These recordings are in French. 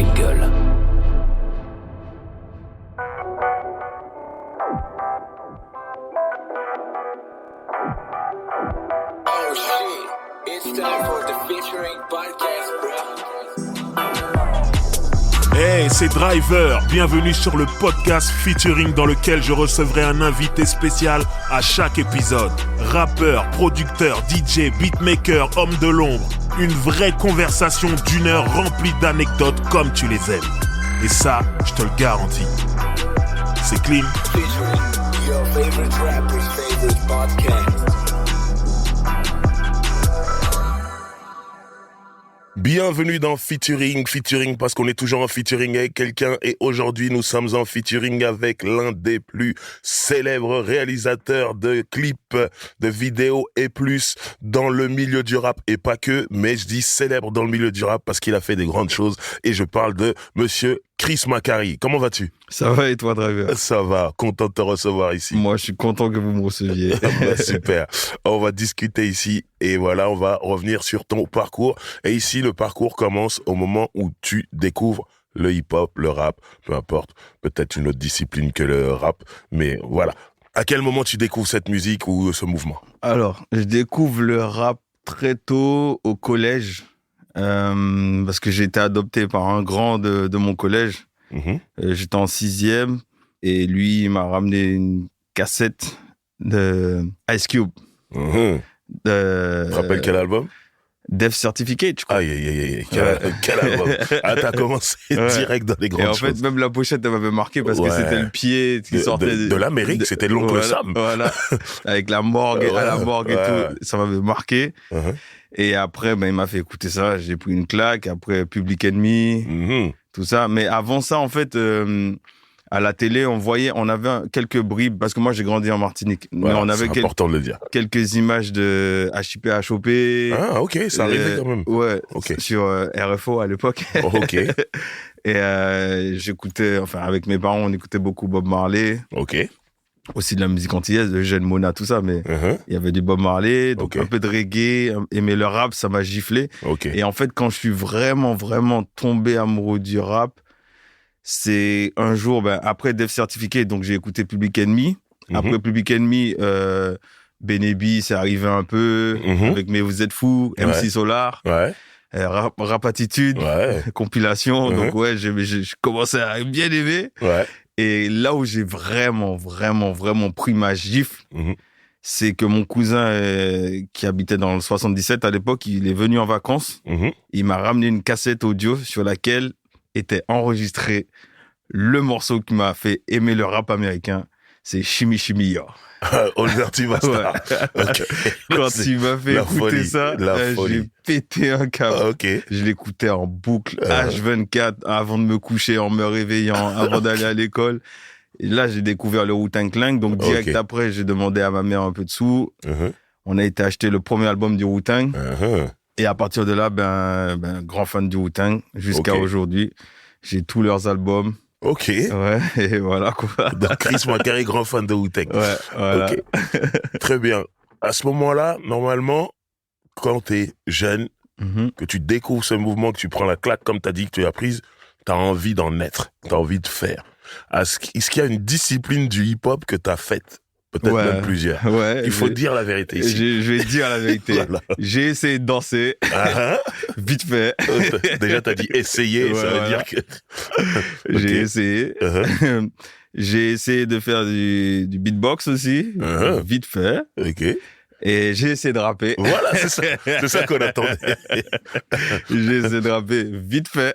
Jungle. Oh shit, it's time for the featuring podcast, bro. Hey, c'est Driver, bienvenue sur le podcast featuring dans lequel je recevrai un invité spécial à chaque épisode. Rappeur, producteur, DJ, beatmaker, homme de l'ombre. Une vraie conversation d'1 heure remplie d'anecdotes comme tu les aimes. Et ça, je te le garantis. C'est clean. Featuring your favorite rapper's favorite podcast. Bienvenue dans Featuring parce qu'on est toujours en featuring avec quelqu'un et aujourd'hui nous sommes en featuring avec l'un des plus célèbres réalisateurs de clips, de vidéos et plus dans le milieu du rap et pas que, mais je dis célèbre dans le milieu du rap parce qu'il a fait des grandes choses et je parle de monsieur Chris Macari. Comment vas-tu ? Ça va et toi, Driver ? Ça va, content de te recevoir ici. Moi, je suis content que vous me receviez. Super. On va discuter ici et voilà, on va revenir sur ton parcours. Et ici, le parcours commence au moment où tu découvres le hip-hop, le rap, peu importe, peut-être une autre discipline que le rap, mais voilà. À quel moment tu découvres cette musique ou ce mouvement ? Alors, je découvre le rap très tôt au collège. Parce que j'ai été adopté par un grand de mon collège. J'étais en 6e et lui, il m'a ramené une cassette de Ice Cube. Tu te rappelles quel album ? Death Certificate, je crois. Aïe. Quel album ? Ah, t'as commencé direct dans les grandes choses. Et en fait, même la pochette, elle m'avait marqué parce que c'était le pied qui sortait de l'Amérique, c'était l'oncle Sam. Voilà, avec la morgue, à la morgue et tout. Ça m'avait marqué. Et après, il m'a fait écouter ça. J'ai pris une claque. Après, Public Enemy, tout ça. Mais avant ça, en fait, à la télé, on avait quelques bribes, parce que moi, j'ai grandi en Martinique. Mais on avait c'est important de le dire. Quelques images de HIP, HOP. Ah, ok, ça arrivait quand même. Ouais, okay. Sur RFO à l'époque. Ok. Et j'écoutais, avec mes parents, on écoutait beaucoup Bob Marley. Ok. Aussi de la musique antillaise, de Jeune Mona, tout ça, mais il y avait du Bob Marley, donc un peu de reggae, mais le rap, ça m'a giflé. Et en fait, quand je suis vraiment, vraiment tombé amoureux du rap, c'est un jour, après Death Certificate, donc j'ai écouté Public Enemy. Après Public Enemy, Benebi, c'est arrivé un peu, avec Mais Vous Êtes Fous, MC Solar. Rap Attitude, compilation, donc j'ai commencé à bien aimer. Et là où j'ai vraiment, vraiment, vraiment pris ma gifle, c'est que mon cousin qui habitait dans le 77 à l'époque, il est venu en vacances. Il m'a ramené une cassette audio sur laquelle était enregistré le morceau qui m'a fait aimer le rap américain. C'est Shimmy Shimmy Ya. Oliver Tivasta. Quand il m'a fait écouter ça, j'ai pété un câble. Je l'écoutais en boucle, H24, avant de me coucher, en me réveillant, avant d'aller à l'école. Et là, j'ai découvert le Wu-Tang Clan. Donc, direct après, j'ai demandé à ma mère un peu de sous. On a été acheter le premier album du Wu-Tang. Et à partir de là, grand fan du Wu-Tang jusqu'à aujourd'hui. J'ai tous leurs albums. Et voilà quoi. Donc Chris Macari, grand fan de Wu-Tang. Voilà. Très bien. À ce moment-là, normalement, quand t'es jeune, que tu découvres ce mouvement, que tu prends la claque comme t'as dit que tu as prise, t'as envie d'en être, t'as envie de faire. Est-ce qu'il y a une discipline du hip-hop que t'as faite ? Peut-être même plusieurs. Il faut dire la vérité ici. Je vais dire la vérité. Voilà. J'ai essayé de danser. Vite fait. Déjà, t'as dit essayer, ça veut dire que... J'ai essayé. J'ai essayé de faire du beatbox aussi. Vite fait. Et j'ai essayé de rapper. Voilà, c'est ça qu'on attendait. J'ai essayé de rapper vite fait.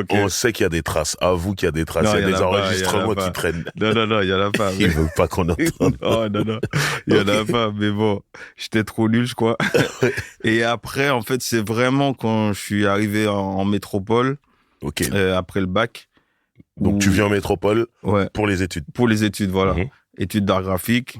On sait qu'il y a des traces. Avoue qu'il y a des traces. Il y a des enregistrements qui traînent. Non, il y en a pas. Ils veulent pas qu'on entende. Non. Il y en a pas. Mais bon, j'étais trop nul, je crois. Et après, en fait, c'est vraiment quand je suis arrivé en métropole, après le bac. Donc, tu viens en métropole pour les études. Pour les études, voilà. Études d'art graphique.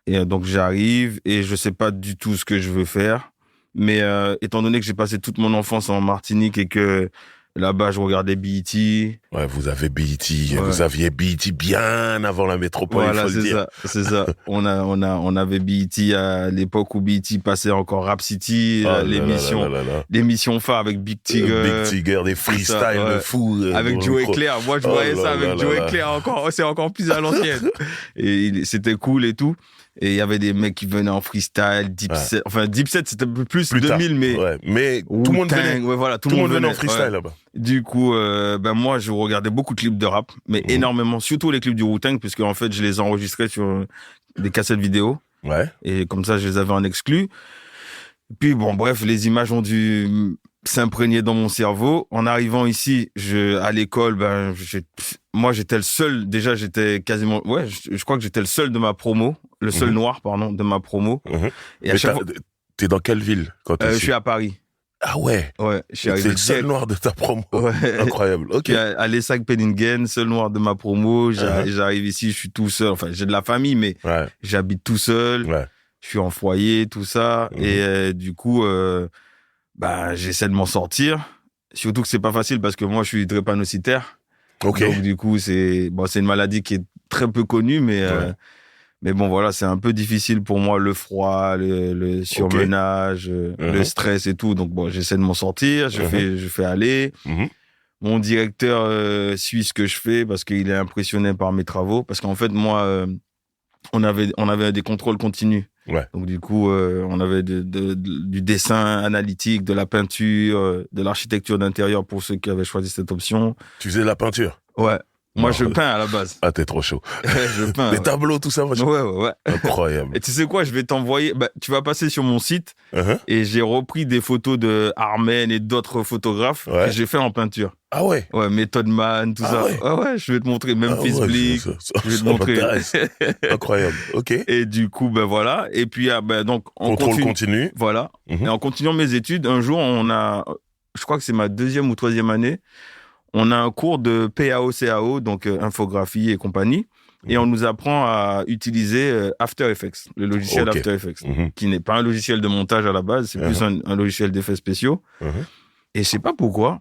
Et donc, j'arrive et je sais pas du tout ce que je veux faire. Mais étant donné que j'ai passé toute mon enfance en Martinique et que Là-bas, je regardais BET. Ouais, vous avez BET. Vous aviez BET bien avant la métropole, il faut le dire. C'est ça. On avait BET à l'époque où BET passait encore Rap City, l'émission phare avec Big Tigger. Big Tigger, des freestyles de fou. Avec Joe Clair. Moi, je voyais ça avec Joe Clair encore. C'est encore plus à l'ancienne. Et c'était cool et tout. Et il y avait des mecs qui venaient en freestyle, Dipset. Enfin, Dipset, c'était un peu plus 2000, tard. mais... Ouais. Mais tout le monde venait. Tout le monde venait en freestyle là-bas. Du coup, moi, je regardais beaucoup de clips de rap, mais énormément. Surtout les clips du Wu-Tang, puisque en fait, je les enregistrais sur des cassettes vidéo. Ouais. Et comme ça, je les avais en exclu. Puis bon, bref, les images ont dû s'imprégner dans mon cerveau. En arrivant ici, à l'école, moi, j'étais le seul. Déjà, j'étais quasiment... Ouais, je crois que j'étais le seul de ma promo. Le seul noir, pardon, de ma promo. Et à chaque fois... T'es dans quelle ville quand t'es ici? Je suis à Paris. Ah ouais? Ouais, je suis arrivé. C'est le seul noir de ta promo. Ouais. Incroyable. Ok. À l'Essac-Penningen, seul noir de ma promo. J'arrive ici, je suis tout seul. Enfin, j'ai de la famille, mais j'habite tout seul. Ouais. Je suis en foyer, tout ça. Et du coup, j'essaie de m'en sortir. Surtout que c'est pas facile parce que moi, je suis drépanocytaire. Ok. Donc, du coup, c'est une maladie qui est très peu connue, mais bon, voilà, c'est un peu difficile pour moi, le froid, le surmenage, le stress et tout. Donc, bon, j'essaie de m'en sortir, je fais aller. Mon directeur suit ce que je fais parce qu'il est impressionné par mes travaux. Parce qu'en fait, moi, on avait des contrôles continus. Ouais. Donc, du coup, on avait du dessin analytique, de la peinture, de l'architecture d'intérieur pour ceux qui avaient choisi cette option. Tu faisais de la peinture? Ouais. Moi, je peins à la base. Ah, t'es trop chaud. Je peins. Les tableaux, tout ça. Ouais. Incroyable. Et tu sais quoi, je vais t'envoyer. Tu vas passer sur mon site et j'ai repris des photos de Armen et d'autres photographes que j'ai fait en peinture. Ah ouais? Ouais, Method Man, tout ça. Ouais. Ouais, je vais te montrer. Memphis Bleak. Je vais te montrer. Incroyable. Ok. Et du coup, voilà. Et puis, donc, on continue. Voilà. Et en continuant mes études, un jour, je crois que c'est ma 2e ou 3e année. On a un cours de PAO-CAO, donc infographie et compagnie, et on nous apprend à utiliser After Effects, le logiciel After Effects, qui n'est pas un logiciel de montage à la base, c'est plus un logiciel d'effets spéciaux. Et je sais pas pourquoi,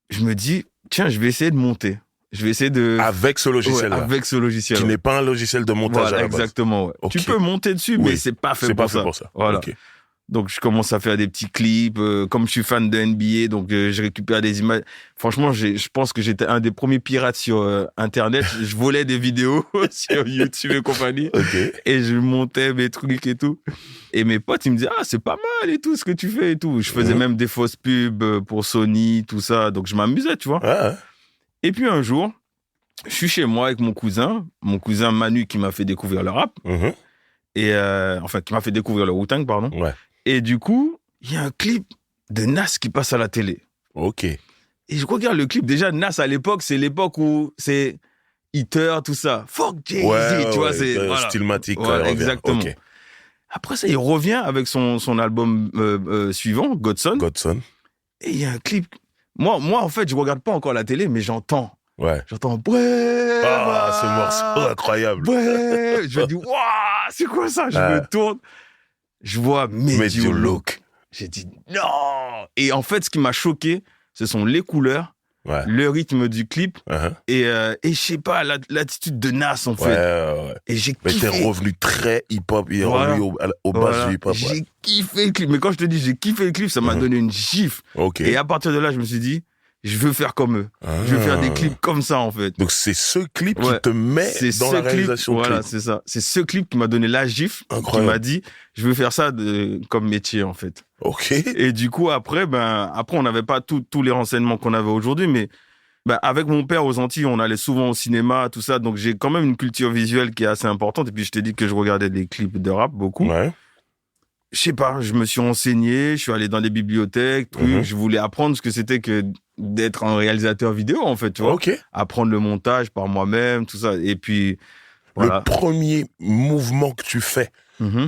je me dis, tiens, je vais essayer de monter. Je vais essayer de... Avec ce logiciel-là. Avec ce logiciel. Qui n'est pas un logiciel de montage à la base. Exactement, ouais. Okay. Tu peux monter dessus, mais c'est pas fait pour ça. C'est pas fait pour ça. Voilà. Okay. Donc, je commence à faire des petits clips. Comme je suis fan de NBA, donc je récupère des images. Franchement, je pense que j'étais un des premiers pirates sur Internet. Je volais des vidéos sur YouTube et compagnie. Et je montais mes trucs et tout. Et mes potes, ils me disaient, ah, c'est pas mal et tout, ce que tu fais et tout. Je faisais même des fausses pubs pour Sony, tout ça. Donc, je m'amusais, tu vois. Et puis, un jour, je suis chez moi avec mon cousin Manu, qui m'a fait découvrir le rap. Et enfin, qui m'a fait découvrir le Wu-Tang, pardon. Ouais. Et du coup, il y a un clip de Nas qui passe à la télé. Ok. Et je regarde le clip. Déjà, Nas, à l'époque, c'est l'époque où c'est Hitter, tout ça. Fuck Jay-Z, tu vois. C'est voilà. Stylmatique. Voilà, exactement. Okay. Après ça, il revient avec son album suivant, Godson. Et il y a un clip. Moi, en fait, je regarde pas encore la télé, mais j'entends. Ouais. J'entends, ce morceau incroyable. Je me dis, waouh, c'est quoi ça? Je me tourne. Je vois Made You Look. J'ai dit non. Et en fait, ce qui m'a choqué, ce sont les couleurs, le rythme du clip et je sais pas, l'attitude de Nas en fait. Et j'ai kiffé. Mais t'es revenu très hip-hop, au bas du hip-hop. J'ai kiffé le clip. Mais quand je te dis j'ai kiffé le clip, ça m'a donné une gifle. Et à partir de là, je me suis dit, je veux faire comme eux. Je veux faire des clips comme ça, en fait. Donc, c'est ce clip qui te met dans la réalisation. Voilà, c'est ça. C'est ce clip qui m'a donné la gifle, qui m'a dit, je veux faire ça comme métier, en fait. Ok. Et du coup, après, on n'avait pas tous les renseignements qu'on avait aujourd'hui, mais avec mon père aux Antilles, on allait souvent au cinéma, tout ça. Donc, j'ai quand même une culture visuelle qui est assez importante. Et puis, je t'ai dit que je regardais des clips de rap beaucoup. Ouais. Je sais pas, je me suis renseigné, je suis allé dans des bibliothèques, je voulais apprendre ce que c'était que d'être un réalisateur vidéo, en fait, tu vois. Apprendre le montage par moi-même, tout ça. Et puis, voilà. Le premier mouvement que tu fais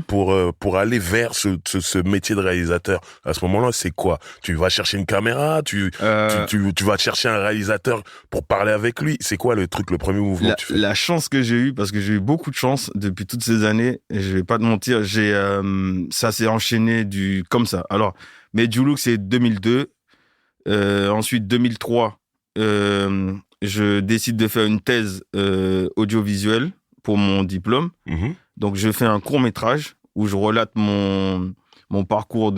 pour aller vers ce métier de réalisateur, à ce moment-là, c'est quoi? Tu vas chercher une caméra, tu vas chercher un réalisateur pour parler avec lui. C'est quoi le premier mouvement que tu fais? La chance que j'ai eue, parce que j'ai eu beaucoup de chance depuis toutes ces années, et je vais pas te mentir, ça s'est enchaîné comme ça. Alors, Made You Look, c'est 2002. Ensuite, 2003, je décide de faire une thèse audiovisuelle pour mon diplôme. Donc, je fais un court-métrage où je relate mon parcours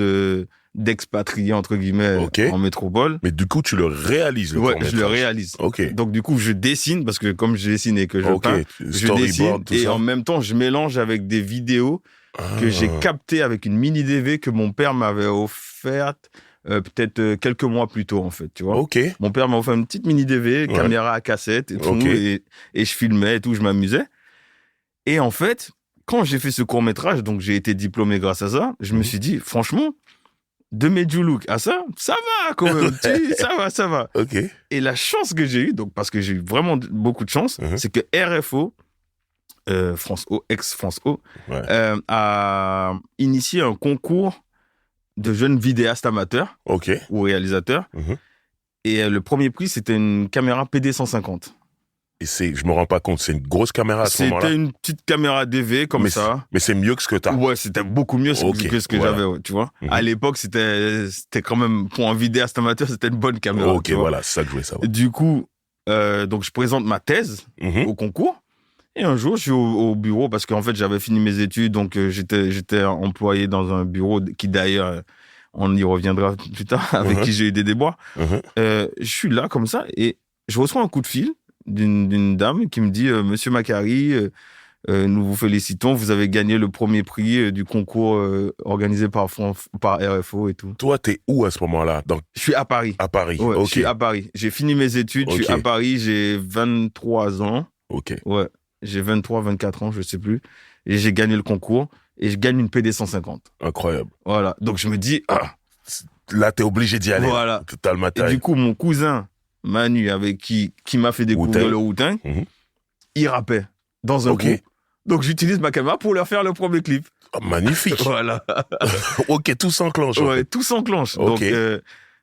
d'expatrié, entre guillemets, en métropole. Mais du coup, tu le réalises, le court-métrage. Je le réalise. Ok. Donc, du coup, je dessine, parce que comme je dessine et que je peins, je dessine, et en même temps, je mélange avec des vidéos que j'ai captées avec une mini DV que mon père m'avait offerte peut-être quelques mois plus tôt, en fait, tu vois. Ok. Mon père m'a offert une petite mini DV, caméra à cassette et tout, et je filmais et tout, je m'amusais. Et en fait, quand j'ai fait ce court-métrage, donc j'ai été diplômé grâce à ça, je me suis dit, franchement, de Medjougou à ça va quand même, ça va. Ok. Et la chance que j'ai eue, donc parce que j'ai eu vraiment beaucoup de chance, c'est que RFO, France O, ex-France O, a initié un concours de jeunes vidéastes amateurs ou réalisateurs. Et le premier prix, c'était une caméra PD150. Et je me rends pas compte, c'est une grosse caméra à ce moment-là. C'était une petite caméra DV comme ça. Mais c'est mieux que ce que t'as. Ouais, c'était beaucoup mieux que ce que j'avais, tu vois. À l'époque, c'était quand même, pour un vidéaste amateur, c'était une bonne caméra. Ok, voilà, c'est ça que je voulais savoir. Du coup, donc je présente ma thèse au concours. Et un jour, je suis au bureau parce qu'en fait, j'avais fini mes études, donc j'étais employé dans un bureau qui d'ailleurs, on y reviendra plus tard, avec qui j'ai eu des déboires. Je suis là comme ça et je reçois un coup de fil d'une dame qui me dit Monsieur Macari, nous vous félicitons, vous avez gagné le premier prix du concours organisé par RFO et tout. Toi, t'es où à ce moment-là? Je suis à Paris. À Paris, Je suis à Paris. J'ai fini mes études, je suis à Paris, j'ai 23 ans. Ouais, j'ai 23, 24 ans, je sais plus. Et j'ai gagné le concours et je gagne une PD150. Incroyable. Voilà, donc je me dis... Là, t'es obligé d'y aller. Voilà. T'as le matériel. Et du coup, mon cousin Manu, avec qui m'a fait découvrir le Wu-Tang, il rappait dans un groupe. Donc, j'utilise ma caméra pour leur faire le premier clip. Oh, magnifique. Voilà. Tout s'enclenche. Ouais, tout s'enclenche. Donc,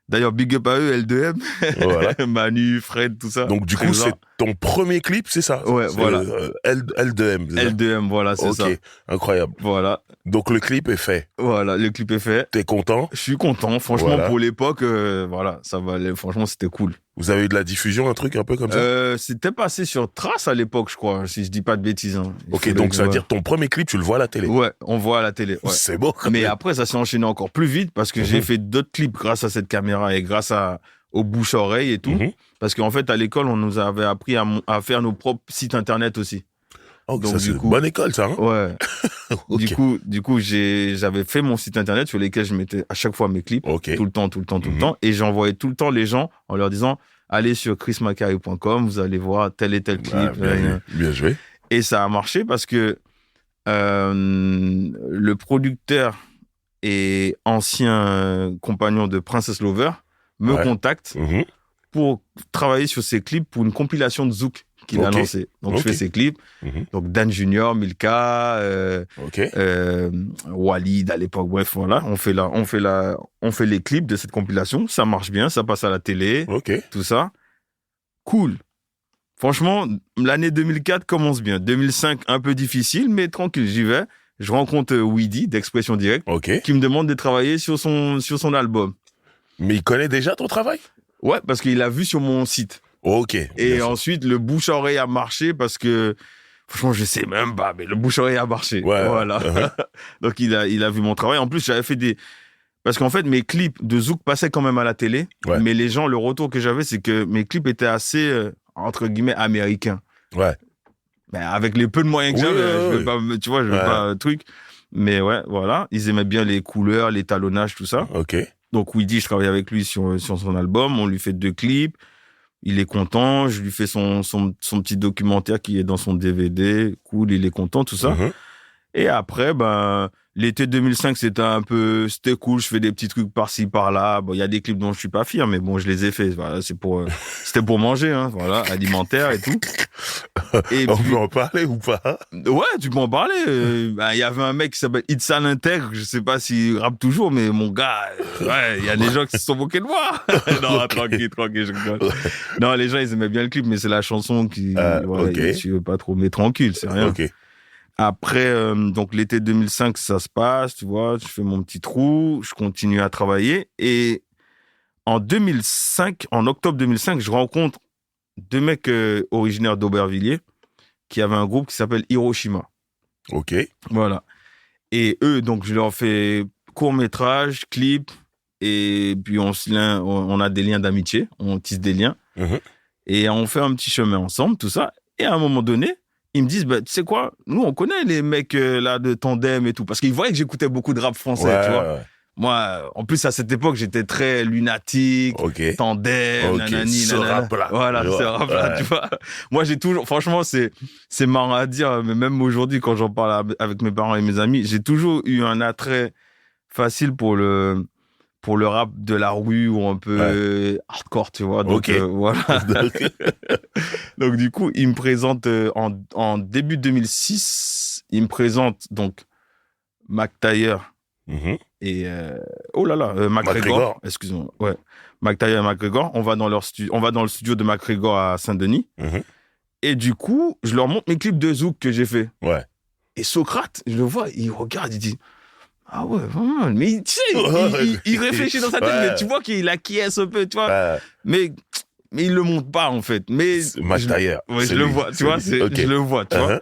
d'ailleurs, big up à eux, L2M. Voilà. Manu, Fred, tout ça. Donc, du coup, c'est ton premier clip, c'est ça? Ouais, voilà. L2M. L2M, voilà, c'est ça. Ok, incroyable. Voilà. Donc, le clip est fait. Voilà, le clip est fait. T'es content? Je suis content. Franchement, pour l'époque, voilà, ça valait. Franchement, c'était cool. Vous avez eu de la diffusion, un truc un peu comme ça? C'était passé sur Trace à l'époque, je crois, si je dis pas de bêtises. Hein. Ok, donc ça veut dire ton premier clip, tu le vois à la télé? Ouais, on voit à la télé. Ouais. C'est beau. Mais après, ça s'est enchaîné encore plus vite parce que j'ai fait d'autres clips grâce à cette caméra et grâce aux bouche-oreille et tout. Parce qu'en fait, à l'école, on nous avait appris à faire nos propres sites internet aussi. Oh, donc, ça, c'est une bonne école, ça. Hein? Ouais. Du coup, j'avais fait mon site internet sur lequel je mettais à chaque fois mes clips. Tout le temps. Et j'envoyais tout le temps les gens en leur disant, allez sur chrismacari.com, vous allez voir tel et tel clip. Bien joué. Et ça a marché parce que le producteur et ancien compagnon de Princess Lover me contacte pour travailler sur ses clips pour une compilation de Zouk qu'il a lancé. Donc, je fais ses clips. Donc, Dan Junior, Milka, Walid à l'époque. Bref, voilà. On fait les clips de cette compilation. Ça marche bien. Ça passe à la télé. Tout ça. Cool. Franchement, l'année 2004 commence bien. 2005, un peu difficile, mais tranquille, j'y vais. Je rencontre Weedy d'Expression Directe qui me demande de travailler sur son album. Mais il connaît déjà ton travail? Ouais, parce qu'il l'a vu sur mon site. Et ensuite, le bouche-oreille a marché parce que, franchement, je sais même pas, mais le bouche-oreille a marché. Voilà. Donc, il a vu mon travail. En plus, j'avais fait parce qu'en fait, mes clips de Zouk passaient quand même à la télé. Mais les gens, le retour que j'avais, c'est que mes clips étaient assez, entre guillemets, américains. Ben, avec les peu de moyens que j'avais, je vais pas, tu vois, je veux pas truc. Mais ouais, voilà. Ils aimaient bien les couleurs, l'étalonnage, tout ça. Donc, Weedy, je travaille avec lui sur son album. On lui fait 2 clips. Il est content. Je lui fais son petit documentaire qui est dans son DVD. Cool, il est content, tout ça. Et après, ben, l'été 2005, c'était cool. Je fais des petits trucs par-ci, par-là. Bon, il y a des clips dont je suis pas fier, mais bon, je les ai faits. Voilà, c'était pour manger, hein. Voilà, alimentaire et tout. Et on peut en parler ou pas? Ouais, tu peux en parler. Il y avait un mec qui s'appelle Itsan Intègre. Je sais pas s'il rappe toujours, mais mon gars, il y a des gens qui se sont moqués de moi. Non, tranquille, je rigole. Non, les gens, ils aimaient bien le clip, mais c'est la chanson qui, je veux pas trop, mais tranquille, c'est rien. Après, donc l'été 2005, ça se passe, tu vois, je fais mon petit trou, je continue à travailler et en 2005, en octobre 2005, je rencontre 2 mecs originaires d'Aubervilliers qui avaient un groupe qui s'appelle Hiroshima. Ok. Voilà. Et eux, donc, je leur fais court-métrage, clip, et puis on a des liens d'amitié, on tisse des liens, et on fait un petit chemin ensemble, tout ça. Et à un moment donné, ils me disent, tu sais quoi, nous, on connaît les mecs là de Tandem et tout, parce qu'ils voyaient que j'écoutais beaucoup de rap français, tu vois. Ouais. Moi, en plus, à cette époque, j'étais très lunatique, Tandem, nanani, ce nanana. rap-là. Voilà, ce rap-là, tu vois. Moi, j'ai toujours, franchement, c'est marrant à dire, mais même aujourd'hui, quand j'en parle avec mes parents et mes amis, j'ai toujours eu un attrait facile pour le rap de la rue ou un peu hardcore, tu vois. Donc, voilà. Donc, du coup, il me présente en début 2006, il me présente donc Mac Taylor et McGregor, excuse-moi. Ouais. Mac Taylor et McGregor, on va dans le studio de McGregor à Saint-Denis. Et du coup, je leur montre mes clips de Zouk que j'ai fait. Ouais. Et Socrate, je le vois, il regarde, il dit ah ouais, vraiment. Mais tu sais, il réfléchit dans sa tête, mais tu vois qu'il acquiesce un peu, tu vois. Mais il le montre pas, en fait. Mais Mac Taylor. Ouais, je le vois, tu vois, je le vois, tu vois.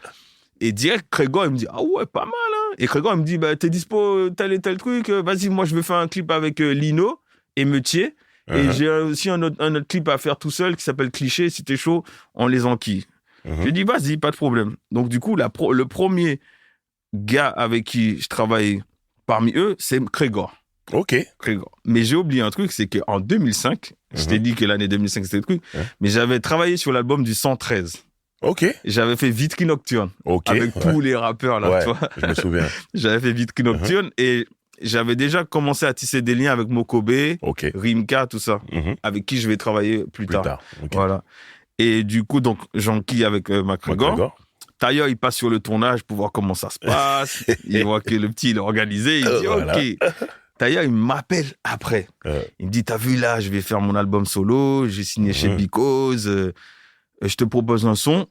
Et direct, Grégor, il me dit, ah ouais, pas mal, hein. Et Grégor, il me dit, t'es dispo tel et tel truc, vas-y, moi, je vais faire un clip avec Lino et Meutier. Et j'ai aussi un autre clip à faire tout seul qui s'appelle Cliché, si t'es chaud, on les enquille. Je dis, vas-y, pas de problème. Donc, du coup, le premier gars avec qui je travaille parmi eux, c'est Grégor. Ok. Grégor. Mais j'ai oublié un truc, c'est qu'en 2005, je t'ai dit que l'année 2005, c'était le truc, mais j'avais travaillé sur l'album du 113. Ok. J'avais fait Vitry Nocturne. Avec tous les rappeurs, là, tu vois. Je me souviens. J'avais fait Vitry Nocturne et j'avais déjà commencé à tisser des liens avec Mokobe, Rimka, tout ça, avec qui je vais travailler plus tard. Voilà. Et du coup, donc, j'enquille avec McGregor. Tailleur, il passe sur le tournage pour voir comment ça se passe. Il voit que le petit, il est organisé. Il dit, OK. Tailleur, il m'appelle après. Il me dit, t'as vu là, je vais faire mon album solo. J'ai signé chez Because. Je te propose un son.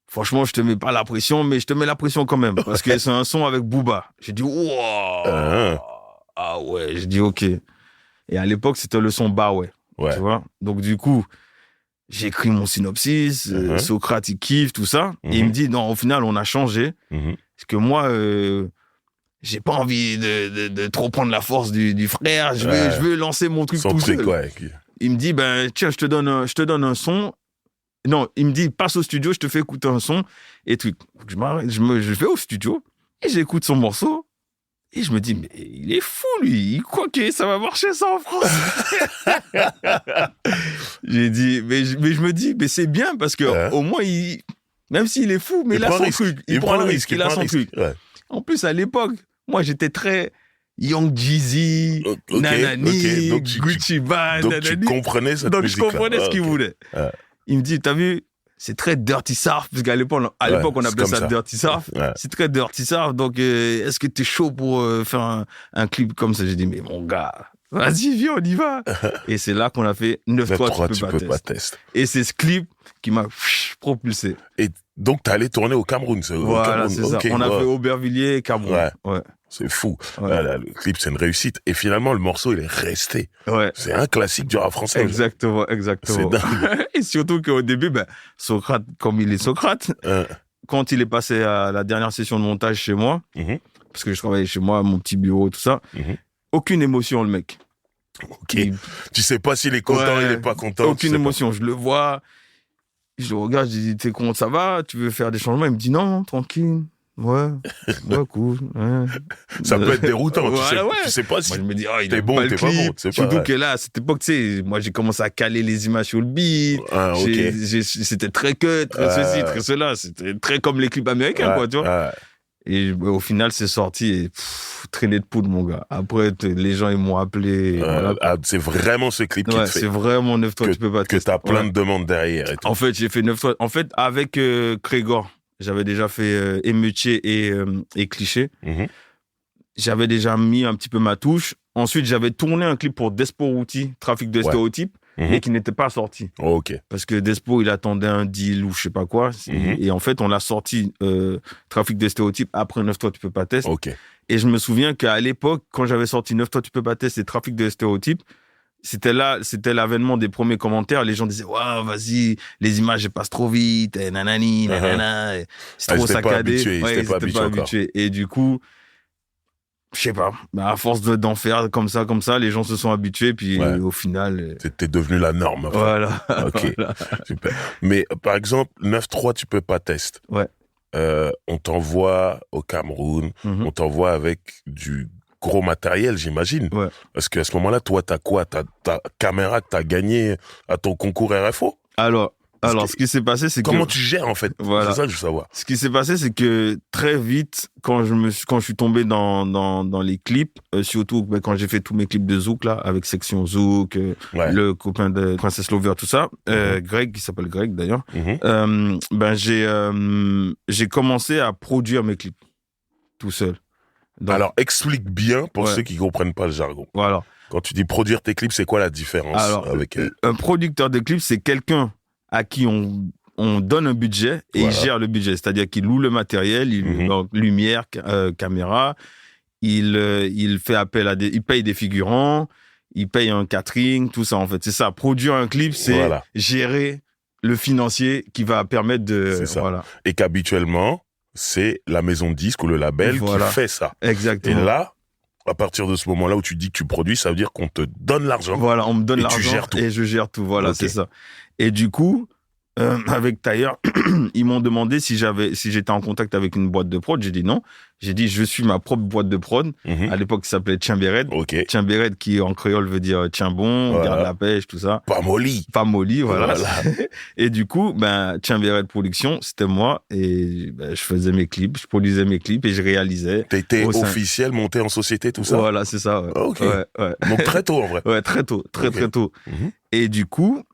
Franchement, je te mets pas la pression, mais je te mets la pression quand même. Parce que c'est un son avec Booba. J'ai dit, wow. Ah ouais, j'ai dit, OK. Et à l'époque, c'était le son Bah ouais. Tu vois? Donc, du coup, j'ai écrit mon synopsis, Socrate, il kiffe, tout ça. Et il me dit, non, au final, on a changé. Parce que moi, j'ai pas envie de trop prendre la force du frère. Je veux lancer mon truc tout seul. Il me dit, tiens, je te donne un son. Non, il me dit, passe au studio, je te fais écouter un son. Et truc. Je vais au studio et j'écoute son morceau. Et je me dis, mais il est fou, lui. Il croit que ça va marcher, ça, en France. J'ai dit, mais je me dis, mais c'est bien parce que au moins, même s'il est fou, mais il a son truc. Il prend le risque. Il a son truc. En plus, à l'époque, moi, j'étais très Young Jeezy, Nanani, Gucci Mane, donc tu comprenais cette musique. Donc, je comprenais ce qu'il voulait. Il me dit, t'as vu, c'est très dirty surf, parce qu'à l'époque, on appelait ça dirty surf. C'est très dirty surf, donc est-ce que t'es chaud pour faire un clip comme ça? J'ai dit, mais mon gars, vas-y, viens, on y va. Et c'est là qu'on a fait 9-3, tu peux pas tester. Et c'est ce clip qui m'a propulsé. Et donc, t'es allé tourner au Cameroun, Voilà, c'est ça. On a fait Aubervilliers et Cameroun. Ouais. C'est fou. Le clip, c'est une réussite. Et finalement, le morceau, il est resté. C'est un classique du rap français. Exactement. C'est dingue. Et surtout qu'au début, Socrate, comme il est Socrate, quand il est passé à la dernière session de montage chez moi, parce que je travaillais chez moi, mon petit bureau, tout ça, aucune émotion, le mec. Ok. Tu sais pas s'il est content, il est pas content. Aucune émotion. Je le vois, je le regarde, je dis, t'es comment ça va? Tu veux faire des changements? Il me dit, non, tranquille. Ouais, cool. Ça peut être déroutant. Tu sais pas si moi, je me dis, t'es bon, t'es pas bon. Surtout que là, à cette époque, tu sais, moi, j'ai commencé à caler les images sur le beat. C'était très cut, très ceci, très cela. C'était très comme les clips américains, quoi, tu vois. Et au final, c'est sorti et traîner de poudre, mon gars. Après, les gens, ils m'ont appelé. C'est vraiment ce clip qui te fait. C'est vraiment 9-3, tu peux pas que t'as plein de demandes derrière et tout. En fait, j'ai fait 9-3. En fait, avec Grégor, j'avais déjà fait Émeutier et Cliché. J'avais déjà mis un petit peu ma touche. Ensuite, j'avais tourné un clip pour Despo Routi, Trafic de Stéréotypes, mais qui n'était pas sorti. Parce que Despo, il attendait un deal ou je sais pas quoi. Et en fait, on l'a sorti, Trafic de Stéréotypes, après 9-3, tu peux pas tester. Et je me souviens qu'à l'époque, quand j'avais sorti 9-3, tu peux pas tester et Trafic de Stéréotypes, c'était l'avènement des premiers commentaires. Les gens disaient, waouh, vas-y, les images, elles passent trop vite, et nanani, nanana, c'est trop saccadé. Ils étaient pas habitués. Et du coup, je sais pas, à force d'en faire comme ça, les gens se sont habitués, puis au final... T'es devenu la norme. Enfin. Voilà. Ok, Voilà. Super. Mais par exemple, 9-3, tu peux pas tester. Ouais. On t'envoie au Cameroun, on t'envoie avec du gros matériel, j'imagine. Ouais. Parce qu'à ce moment-là, toi, t'as quoi? T'as ta caméra que t'as gagnée à ton concours RFO? Alors, ce qui s'est passé, c'est Comment tu gères, en fait? Voilà. C'est ça que je veux savoir. Ce qui s'est passé, c'est que très vite, quand je suis tombé dans les clips, surtout quand j'ai fait tous mes clips de Zouk, là, avec Section Zouk, le copain de Princess Lover, tout ça, Greg, qui s'appelle Greg d'ailleurs, j'ai commencé à produire mes clips tout seul. Donc, alors, explique bien pour ceux qui comprennent pas le jargon. Voilà. Quand tu dis produire tes clips, c'est quoi la différence avec un producteur de clips, c'est quelqu'un à qui on donne un budget et il gère le budget. C'est-à-dire qu'il loue le matériel, donc, lumière, caméra, il fait appel il paye des figurants, il paye un catering, tout ça en fait. C'est ça. Produire un clip, c'est gérer le financier qui va permettre de... C'est ça. Voilà. Et qu'habituellement, c'est la maison de disque ou le label qui fait ça. Exactement. Et là, à partir de ce moment-là où tu dis que tu produis, ça veut dire qu'on te donne l'argent. Voilà, on me donne l'argent tu gères tout. Et je gère tout. Voilà, c'est ça. Et du coup, avec Tailleur, ils m'ont demandé si j'étais en contact avec une boîte de prod. J'ai dit non. J'ai dit je suis ma propre boîte de prod. À l'époque, ça s'appelait Tienbered. Tienbered qui en créole veut dire tiens bon, garde la pêche, tout ça. Pas molly. Pas molly, voilà. Et du coup, Tienbered Production, c'était moi et je faisais mes clips, je produisais mes clips et je réalisais. T'étais officiel, monté en société, tout ça. Voilà, c'est ça. Ouais. Ouais. Donc très tôt en vrai. Ouais, très tôt, très tôt. Et du coup.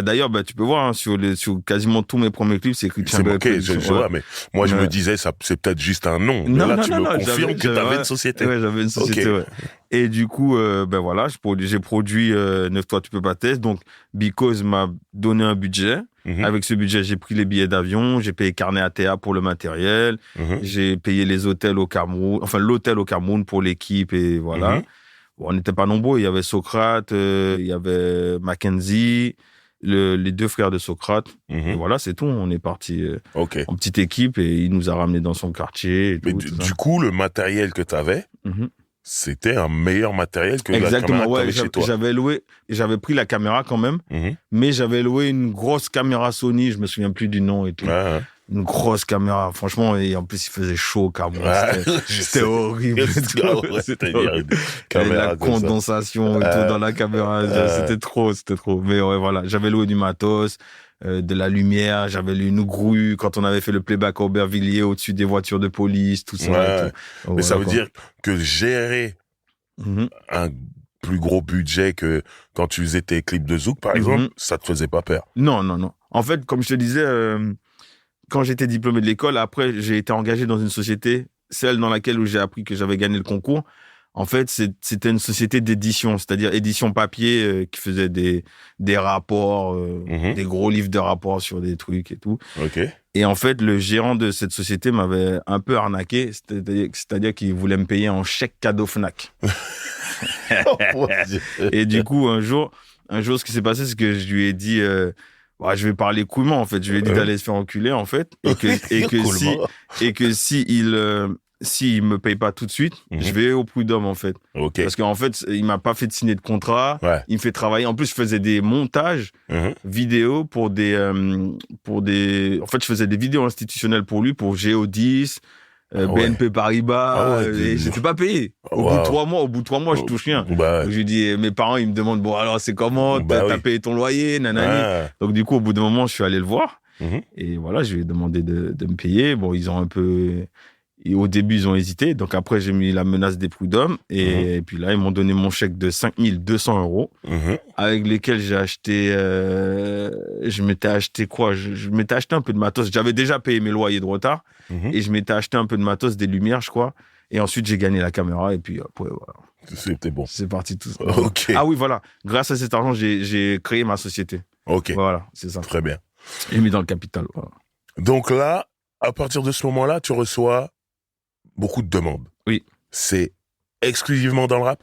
D'ailleurs, tu peux voir sur quasiment tous mes premiers clips, c'est écrit Tienbered. C'est ok, je vois, mais moi je me disais, c'est peut-être juste un nom. Non, là, non, tu non, me confirmes que t'avais une société. Ouais, j'avais une société, ouais. Et du coup, voilà, j'ai produit 9-3, tu peux pas tester. Donc, Because m'a donné un budget. Avec ce budget, j'ai pris les billets d'avion, j'ai payé carnet ATA pour le matériel, j'ai payé les hôtels au Cameroun, enfin l'hôtel au Cameroun pour l'équipe et voilà. Bon, on n'était pas nombreux, il y avait Socrate, il y avait Mackenzie, les deux frères de Socrate. Et voilà, c'est tout. On est parti en petite équipe et il nous a ramenés dans son quartier. Et tout, du coup, le matériel que tu avais, c'était un meilleur matériel que la caméra que tu avais chez toi. J'avais pris la caméra quand même, mais j'avais loué une grosse caméra Sony, je me souviens plus du nom et tout. Une grosse caméra, franchement, et en plus il faisait chaud car c'était horrible. C'était la condensation et tout dans la caméra, c'était trop. Mais ouais, voilà, j'avais loué du matos, de la lumière, j'avais lu une grue quand on avait fait le playback à Aubervilliers au-dessus des voitures de police, tout ça. Et tout. Mais voilà, ça veut dire que gérer un plus gros budget que quand tu faisais tes clips de Zouk, par exemple, ça te faisait pas peur? Non. En fait, comme je te disais, quand j'étais diplômé de l'école, après, j'ai été engagé dans une société, celle dans laquelle où j'ai appris que j'avais gagné le concours. En fait, c'était une société d'édition, c'est-à-dire édition papier qui faisait des rapports, des gros livres de rapports sur des trucs et tout. Et en fait, le gérant de cette société m'avait un peu arnaqué, c'est-à-dire qu'il voulait me payer en chèque cadeau Fnac. Et du coup, un jour, ce qui s'est passé, c'est que je lui ai dit... je vais parler couillement, en fait. Je lui ai dit d'aller se faire enculer, en fait. Et que s'il me paye pas tout de suite, je vais au prud'homme, en fait. Parce qu'en fait, il m'a pas fait de signer de contrat. Il me fait travailler. En plus, je faisais des montages vidéo pour des, en fait, je faisais des vidéos institutionnelles pour lui, pour Géodis, BNP Paribas, et j'étais pas payé. Au bout de 3 mois, je touche rien. Je lui dis, mes parents, ils me demandent, bon, alors, c'est comment? T'as payé ton loyer, nanani. Donc, du coup, au bout d'un moment, je suis allé le voir. Et voilà, je lui ai demandé de me payer. Bon, ils ont un peu, et au début, ils ont hésité. Donc, après, j'ai mis la menace des prud'hommes. Et puis là, ils m'ont donné mon chèque de 5 200 €, avec lesquels j'ai acheté, je m'étais acheté quoi? Je m'étais acheté un peu de matos. J'avais déjà payé mes loyers de retard. Et je m'étais acheté un peu de matos, des lumières, je crois. Et ensuite, j'ai gagné la caméra. Et puis, après, voilà. C'était bon. C'est parti tout ça. Ah oui, voilà. Grâce à cet argent, j'ai créé ma société. Voilà, c'est ça. Très bien. J'ai mis dans le capital. Voilà. Donc là, à partir de ce moment-là, tu reçois beaucoup de demandes. Oui. C'est exclusivement dans le rap?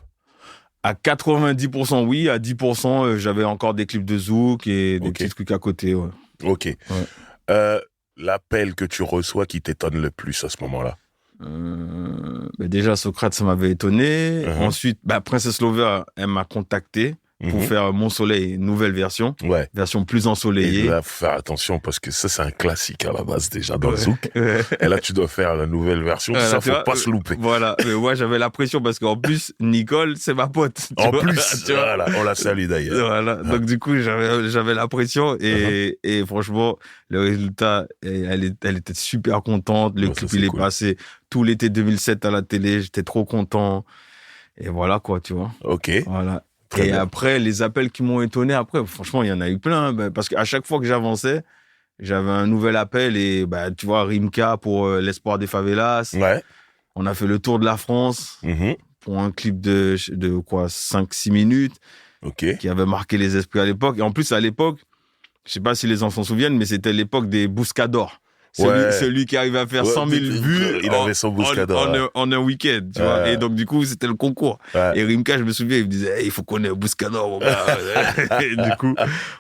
À 90% oui, à 10% j'avais encore des clips de Zouk et des petits trucs à côté. Ouais. Ok. Ouais. L'appel que tu reçois qui t'étonne le plus à ce moment-là? Déjà, Socrate, ça m'avait étonné. Ensuite, Princess Lover, elle m'a contacté pour faire Mon Soleil, nouvelle version. Ouais. Version plus ensoleillée. Et là, faut faire attention parce que ça, c'est un classique à la base déjà dans le Zouk. Et là, tu dois faire la nouvelle version. Ça, faut pas se louper. Voilà. Mais moi, j'avais la pression parce qu'en plus, Nicole, c'est ma pote. En plus, voilà, on la salue d'ailleurs. Voilà. Donc, du coup, j'avais la pression et franchement, le résultat, elle était super contente. Le clip, il est passé tout l'été 2007 à la télé. J'étais trop content. Et voilà, quoi, tu vois. Ok. Voilà. Et après, les appels qui m'ont étonné, après, franchement, il y en a eu plein. Parce qu'à chaque fois que j'avançais, j'avais un nouvel appel. Et tu vois, Rimka pour L'Espoir des Favelas. Ouais. On a fait le tour de la France pour un clip de 5-6 minutes. Ok. Qui avait marqué les esprits à l'époque. Et en plus, à l'époque, je sais pas si les enfants se souviennent, mais c'était l'époque des Bouscador. Celui qui arrivait à faire 100 000 vues avait son en un week-end, tu vois. Et donc, du coup, c'était le concours. Et Rimka, je me souviens, il me disait, il faut qu'on ait un Bouscador, mon gars. Et du coup,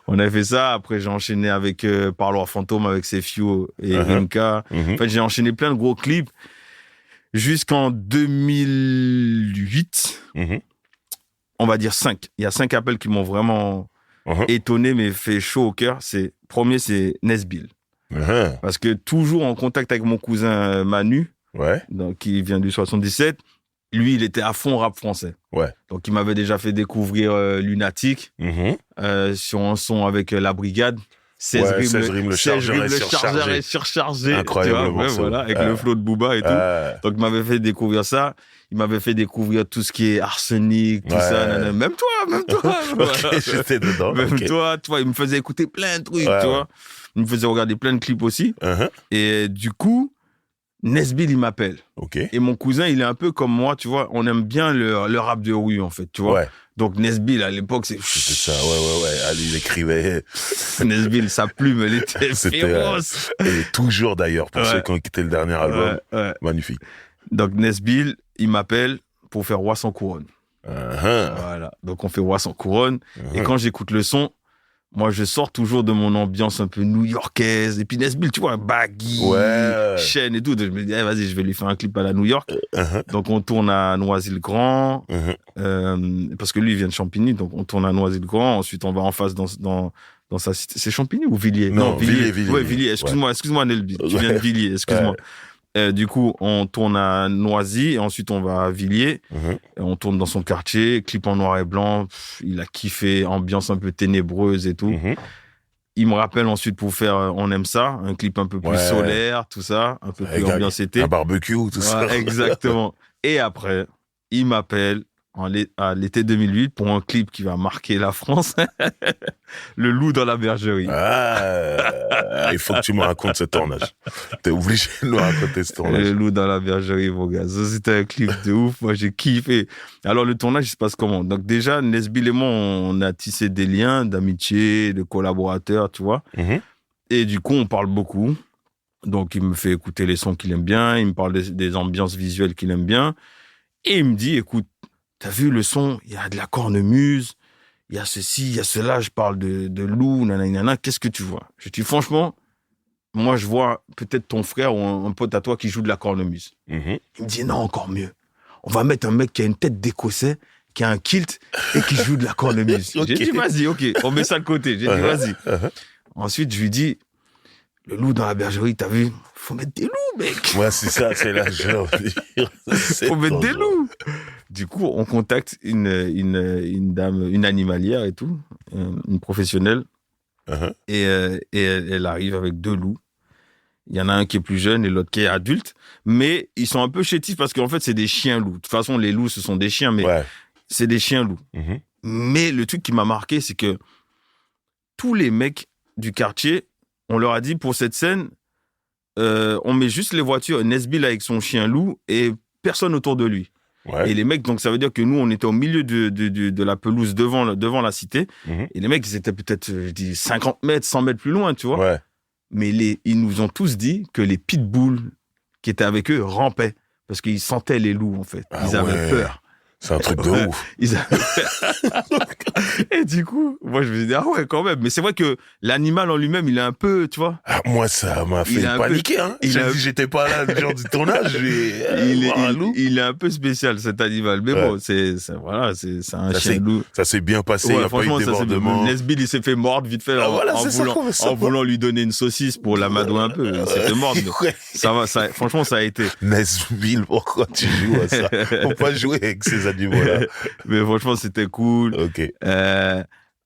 on a fait ça. Après, j'ai enchaîné avec Parloir Fantôme, avec Sefio et Rimka. En fait, j'ai enchaîné plein de gros clips jusqu'en 2008. On va dire 5. Il y a 5 appels qui m'ont vraiment étonné, mais fait chaud au cœur. Premier, c'est Nesbill. Parce que toujours en contact avec mon cousin Manu, qui vient du 77, lui, il était à fond rap français. Donc, il m'avait déjà fait découvrir Lunatic sur un son avec La Brigade. 16 rimes, le chargeur est surchargé. Incroyable. Voilà, avec le flow de Booba et tout. Donc, il m'avait fait découvrir ça. Il m'avait fait découvrir tout ce qui est arsenic, tout ça. Même toi. J'étais dedans. Même toi, il me faisait écouter plein de trucs, tu vois. Il me faisait regarder plein de clips aussi. Et du coup, Nesbill, il m'appelle. Et mon cousin, il est un peu comme moi, tu vois. On aime bien le rap de rue, en fait, tu vois. Donc, Nesbill, à l'époque, c'était ça, Allez, il écrivait. Nesbill, sa plume, elle était féroce. Et toujours, d'ailleurs, pour ceux qui ont quitté le dernier album. Magnifique. Donc, Nesbill, il m'appelle pour faire Roi sans couronne. Voilà. Donc, on fait Roi sans couronne. Et quand j'écoute le son, moi, je sors toujours de mon ambiance un peu new-yorkaise. Et puis Nesbill, tu vois, baggy, chaîne et tout. Donc, je me dis, vas-y, je vais lui faire un clip à la New York. Donc, on tourne à Noisy-le-Grand. Parce que lui, il vient de Champigny. Donc, on tourne à Noisy-le-Grand. Ensuite, on va en face dans sa cité. C'est Champigny ou Villiers? Non, Villiers. Ouais, Villiers. Excuse-moi, Nelby. Tu viens de Villiers, excuse-moi. Du coup, on tourne à Noisy, et ensuite on va à Villiers. Et on tourne dans son quartier, clip en noir et blanc. Il a kiffé, ambiance un peu ténébreuse et tout. Il me rappelle ensuite pour faire On aime ça, un clip un peu plus solaire, tout ça, un peu plus ambiance été. Un barbecue, tout ça. Exactement. Et après, il m'appelle à l'été 2008 pour un clip qui va marquer la France. Le loup dans la bergerie. Il faut que tu me racontes ce tournage. T'es obligé de nous raconter ce tournage. Le loup dans la bergerie, mon gars. Ça, c'était un clip de ouf. Moi, j'ai kiffé. Alors, le tournage, il se passe comment? Donc, déjà, Nesbill et moi, on a tissé des liens d'amitié, de collaborateurs, tu vois. Et du coup, on parle beaucoup. Donc, il me fait écouter les sons qu'il aime bien. Il me parle des ambiances visuelles qu'il aime bien. Et il me dit, écoute, t'as vu le son? Il y a de la cornemuse, il y a ceci, il y a cela. Je parle de loup, nanana. Qu'est-ce que tu vois? Je dis, franchement, moi, je vois peut-être ton frère ou un pote à toi qui joue de la cornemuse. Il me dit, non, encore mieux. On va mettre un mec qui a une tête d'écossais, qui a un kilt et qui joue de la cornemuse. J'ai dit, vas-y, on met ça de côté. J'ai dit, vas-y. Ensuite, je lui dis, le loup dans la bergerie, t'as vu? Faut mettre des loups, mec. Moi, c'est ça, c'est là, je veux dire. Faut mettre des loups. Du coup, on contacte une dame, une animalière et tout, une professionnelle. Et elle arrive avec 2 loups. Il y en a un qui est plus jeune et l'autre qui est adulte. Mais ils sont un peu chétifs parce qu'en fait, c'est des chiens loups. De toute façon, les loups, ce sont des chiens, mais c'est des chiens loups. Mais le truc qui m'a marqué, c'est que tous les mecs du quartier, on leur a dit, pour cette scène, on met juste les voitures, Nesbill avec son chien loup et personne autour de lui. Et les mecs, donc ça veut dire que nous, on était au milieu de la pelouse devant la cité. Et les mecs, ils étaient peut-être, je dis, 50 mètres, 100 mètres plus loin, tu vois. Mais ils nous ont tous dit que les pitbulls qui étaient avec eux rampaient parce qu'ils sentaient les loups, en fait. Ils avaient peur. C'est un truc de ouf. Et du coup, moi, je me suis dit, ah ouais, quand même. Mais c'est vrai que l'animal en lui-même, il est un peu, tu vois. Ah, moi, ça m'a fait paniquer, hein. J'ai dit, j'étais pas là, le genre du tournage. Il est un peu spécial, cet animal. Mais bon, c'est un chien loup. Ça s'est bien passé, il n'y a pas eu de débordement. Nesbill, il s'est fait mordre vite fait en voulant lui donner une saucisse pour l'amadouer un peu. Il s'est fait mordre. Franchement, ça a été. Nesbill, pourquoi tu joues à ça? Faut pas jouer avec ces animaux-là. Mais franchement, c'était cool. Ok.